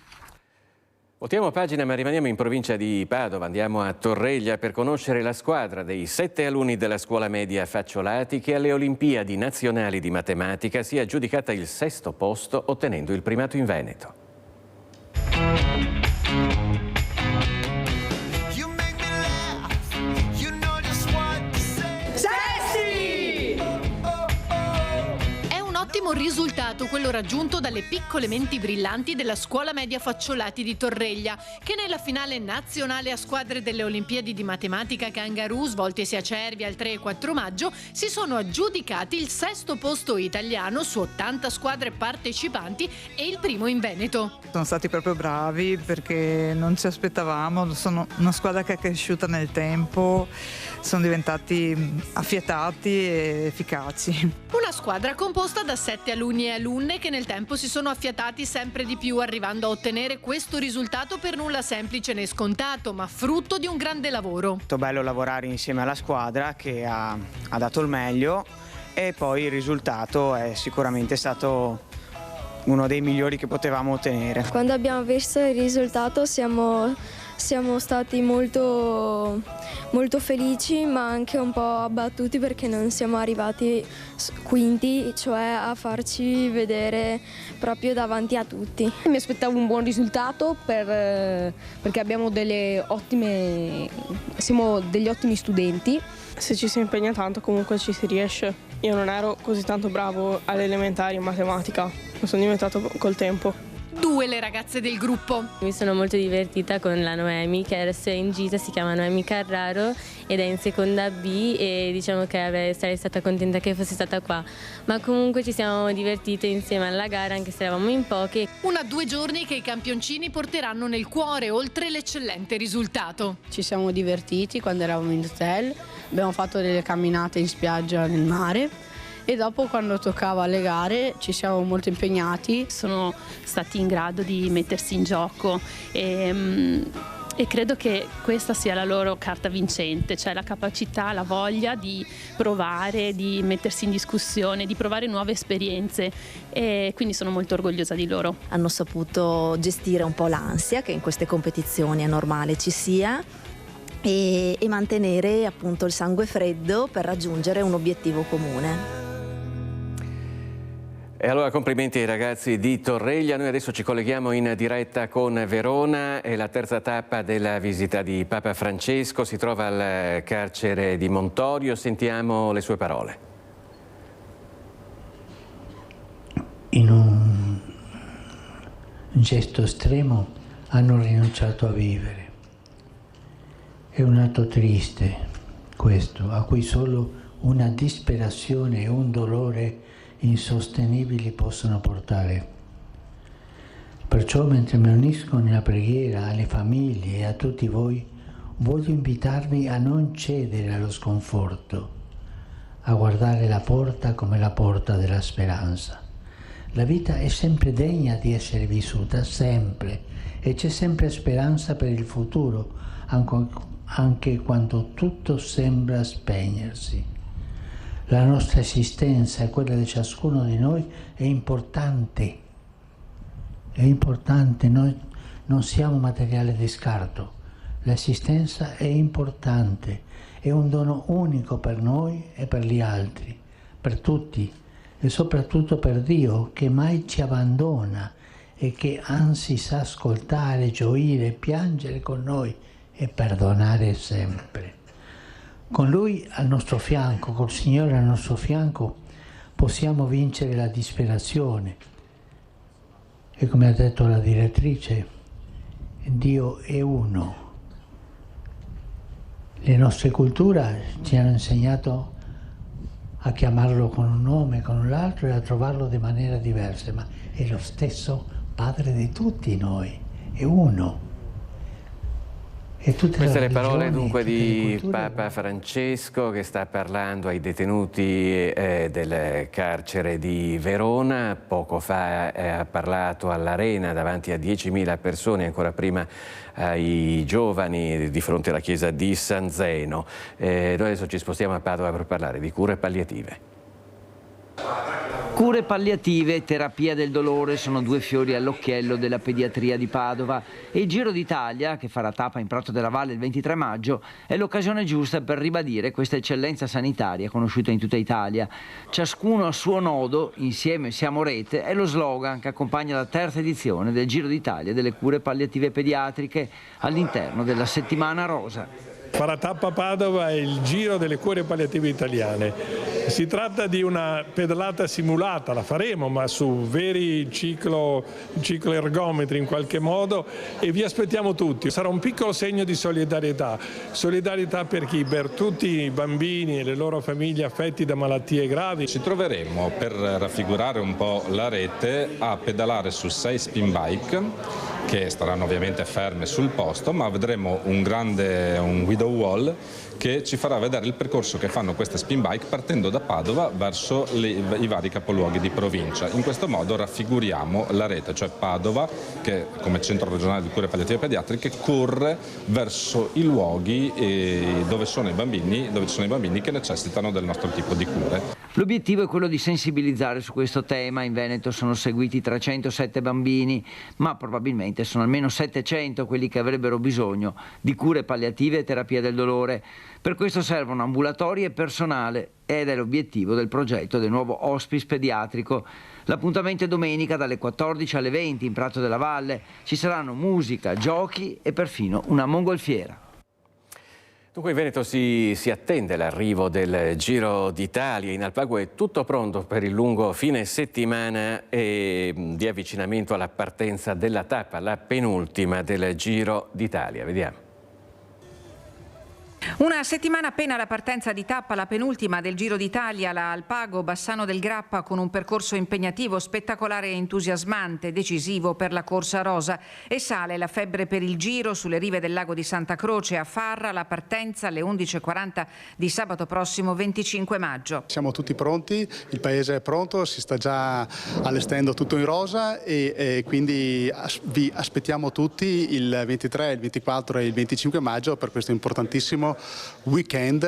Voltiamo pagina ma rimaniamo in provincia di Padova, andiamo a Torreglia per conoscere la squadra dei 7 alunni della scuola media Facciolati che alle Olimpiadi nazionali di matematica si è aggiudicata il 6° posto ottenendo il primato in Veneto. Ottimo risultato quello raggiunto dalle piccole menti brillanti della scuola media Facciolati di Torreglia, che nella finale nazionale a squadre delle Olimpiadi di matematica Kangaroo svoltesi a Cervia il 3 e 4 maggio si sono aggiudicati il 6° posto italiano su 80 squadre partecipanti e il primo in Veneto. Sono stati proprio bravi perché non ci aspettavamo, sono una squadra che è cresciuta nel tempo, sono diventati affiatati e efficaci. Una squadra composta da 7 alunni e alunne che nel tempo si sono affiatati sempre di più, arrivando a ottenere questo risultato per nulla semplice né scontato, ma frutto di un grande lavoro. È bello lavorare insieme alla squadra che ha dato il meglio e poi il risultato è sicuramente stato uno dei migliori che potevamo ottenere. Quando abbiamo visto il risultato siamo stati molto felici ma anche un po' abbattuti perché non siamo arrivati quinti, cioè a farci vedere proprio davanti a tutti. Mi aspettavo un buon risultato perché siamo degli ottimi studenti. Se ci si impegna tanto comunque ci si riesce. Io non ero così tanto bravo alle elementari in matematica, lo sono diventato col tempo. 2 le ragazze del gruppo. Mi sono molto divertita con la Noemi, che adesso è in gita, si chiama Noemi Carraro ed è in seconda B, e diciamo che sarei stata contenta che fosse stata qua, ma comunque ci siamo divertite insieme alla gara anche se eravamo in poche. 2 giorni che i campioncini porteranno nel cuore, oltre l'eccellente risultato. Ci siamo divertiti quando eravamo in hotel, abbiamo fatto delle camminate in spiaggia nel mare e dopo, quando toccava le gare, ci siamo molto impegnati. Sono stati in grado di mettersi in gioco e credo che questa sia la loro carta vincente, cioè la capacità, la voglia di provare, di mettersi in discussione, di provare nuove esperienze, e quindi sono molto orgogliosa di loro. Hanno saputo gestire un po' l'ansia che in queste competizioni è normale ci sia, e mantenere appunto il sangue freddo per raggiungere un obiettivo comune. E allora complimenti ai ragazzi di Torreglia. Noi adesso ci colleghiamo in diretta con Verona. È la terza tappa della visita di Papa Francesco. Si trova al carcere di Montorio. Sentiamo le sue parole. In un gesto estremo hanno rinunciato a vivere. È un atto triste questo, a cui solo una disperazione e un dolore insostenibili possono portare. Perciò, mentre mi unisco nella preghiera alle famiglie e a tutti voi, voglio invitarvi a non cedere allo sconforto, a guardare la porta come la porta della speranza. La vita è sempre degna di essere vissuta, sempre, e c'è sempre speranza per il futuro, anche quando tutto sembra spegnersi. La nostra esistenza e quella di ciascuno di noi è importante, noi non siamo materiale di scarto, l'esistenza è importante, è un dono unico per noi e per gli altri, per tutti e soprattutto per Dio, che mai ci abbandona e che anzi sa ascoltare, gioire, piangere con noi e perdonare sempre. Con Lui al nostro fianco, col Signore al nostro fianco, possiamo vincere la disperazione. E come ha detto la direttrice, Dio è uno. Le nostre culture ci hanno insegnato a chiamarlo con un nome, con l'altro e a trovarlo di maniera diversa, ma è lo stesso Padre di tutti noi, è uno. Queste le parole dunque di Papa Francesco, che sta parlando ai detenuti del carcere di Verona. Poco fa ha parlato all'Arena davanti a 10.000 persone, ancora prima ai giovani di fronte alla chiesa di San Zeno. Noi adesso ci spostiamo a Padova per parlare di cure palliative. Cure palliative e terapia del dolore sono due fiori all'occhiello della pediatria di Padova, e il Giro d'Italia, che farà tappa in Prato della Valle il 23 maggio, è l'occasione giusta per ribadire questa eccellenza sanitaria conosciuta in tutta Italia. Ciascuno a suo nodo, insieme siamo rete, è lo slogan che accompagna la terza edizione del Giro d'Italia delle cure palliative pediatriche all'interno della Settimana Rosa. Farà tappa a Padova è il Giro delle cure palliative italiane. Si tratta di una pedalata simulata, la faremo, ma su veri cicloergometri in qualche modo, e vi aspettiamo tutti. Sarà un piccolo segno di solidarietà per chi? Per tutti i bambini e le loro famiglie affetti da malattie gravi. Ci troveremo, per raffigurare un po' la rete, a pedalare su 6 spin bike che staranno ovviamente ferme sul posto, ma vedremo un guido wall che ci farà vedere il percorso che fanno queste spin bike partendo da Padova verso i vari capoluoghi di provincia. In questo modo raffiguriamo la rete, cioè Padova, che come centro regionale di cure palliative pediatriche corre verso i luoghi dove ci sono i bambini che necessitano del nostro tipo di cure. L'obiettivo è quello di sensibilizzare su questo tema. In Veneto sono seguiti 307 bambini, ma probabilmente sono almeno 700 quelli che avrebbero bisogno di cure palliative e terapia del dolore. Per questo servono ambulatori e personale, ed è l'obiettivo del progetto del nuovo hospice pediatrico. L'appuntamento è domenica dalle 14 alle 20 in Prato della Valle. Ci saranno musica, giochi e perfino una mongolfiera. Dunque in Veneto si attende l'arrivo del Giro d'Italia. In Alpago è tutto pronto per il lungo fine settimana di avvicinamento alla partenza della tappa, la penultima del Giro d'Italia. Vediamo. Una settimana appena alla partenza di tappa, la penultima del Giro d'Italia, la Alpago Bassano del Grappa, con un percorso impegnativo, spettacolare e entusiasmante, decisivo per la corsa rosa. E sale la febbre per il Giro sulle rive del lago di Santa Croce a Farra, la partenza alle 11:40 di sabato prossimo 25 maggio. Siamo tutti pronti, il paese è pronto, si sta già allestendo tutto in rosa e quindi vi aspettiamo tutti il 23, il 24 e il 25 maggio per questo importantissimo weekend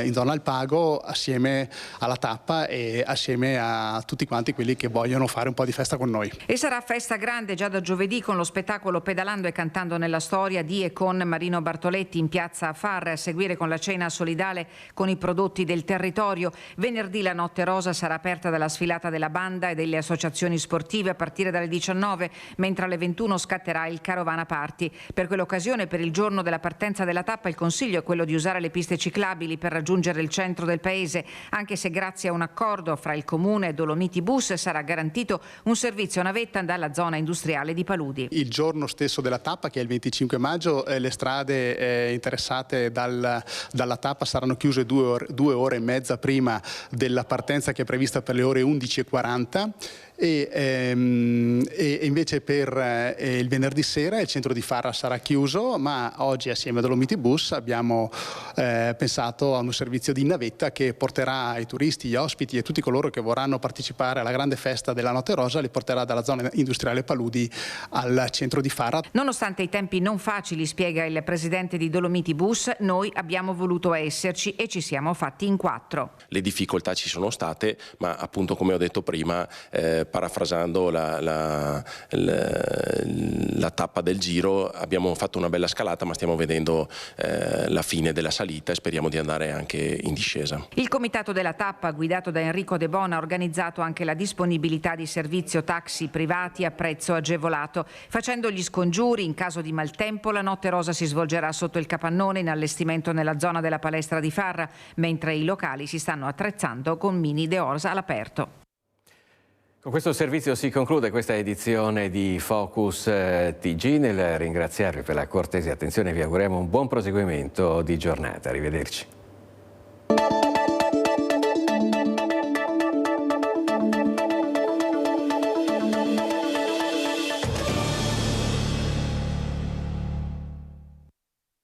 in zona Alpago, assieme alla tappa e assieme a tutti quanti quelli che vogliono fare un po' di festa con noi. E sarà festa grande già da giovedì con lo spettacolo Pedalando e cantando nella storia di e con Marino Bartoletti in piazza a Farra, a seguire con la cena solidale con i prodotti del territorio. Venerdì la Notte Rosa sarà aperta dalla sfilata della banda e delle associazioni sportive a partire dalle 19, mentre alle 21 scatterà il Carovana Party. Per quell'occasione, per il giorno della partenza della tappa, il consiglio è quello di usare le piste ciclabili per raggiungere il centro del paese, anche se grazie a un accordo fra il Comune e Dolomiti Bus sarà garantito un servizio a navetta dalla zona industriale di Paludi. Il giorno stesso della tappa, che è il 25 maggio, le strade interessate dalla tappa saranno chiuse 2 ore e mezza prima della partenza, che è prevista per le ore 11:40. E invece per il venerdì sera il centro di Farra sarà chiuso, ma oggi assieme a Dolomiti Bus abbiamo pensato a un servizio di navetta che porterà i turisti, gli ospiti e tutti coloro che vorranno partecipare alla grande festa della Notte Rosa, li porterà dalla zona industriale Paludi al centro di Farra. Nonostante i tempi non facili, spiega il presidente di Dolomiti Bus, noi abbiamo voluto esserci e ci siamo fatti in 4. Le difficoltà ci sono state, ma appunto, come ho detto prima, parafrasando la tappa del Giro, abbiamo fatto una bella scalata, ma stiamo vedendo la fine della salita e speriamo di andare anche in discesa. Il comitato della tappa, guidato da Enrico De Bona, ha organizzato anche la disponibilità di servizio taxi privati a prezzo agevolato. Facendo gli scongiuri in caso di maltempo, la Notte Rosa si svolgerà sotto il capannone in allestimento nella zona della palestra di Farra, mentre i locali si stanno attrezzando con mini dehors all'aperto. Con questo servizio si conclude questa edizione di Focus TG. Nel ringraziarvi per la cortese attenzione vi auguriamo un buon proseguimento di giornata. Arrivederci.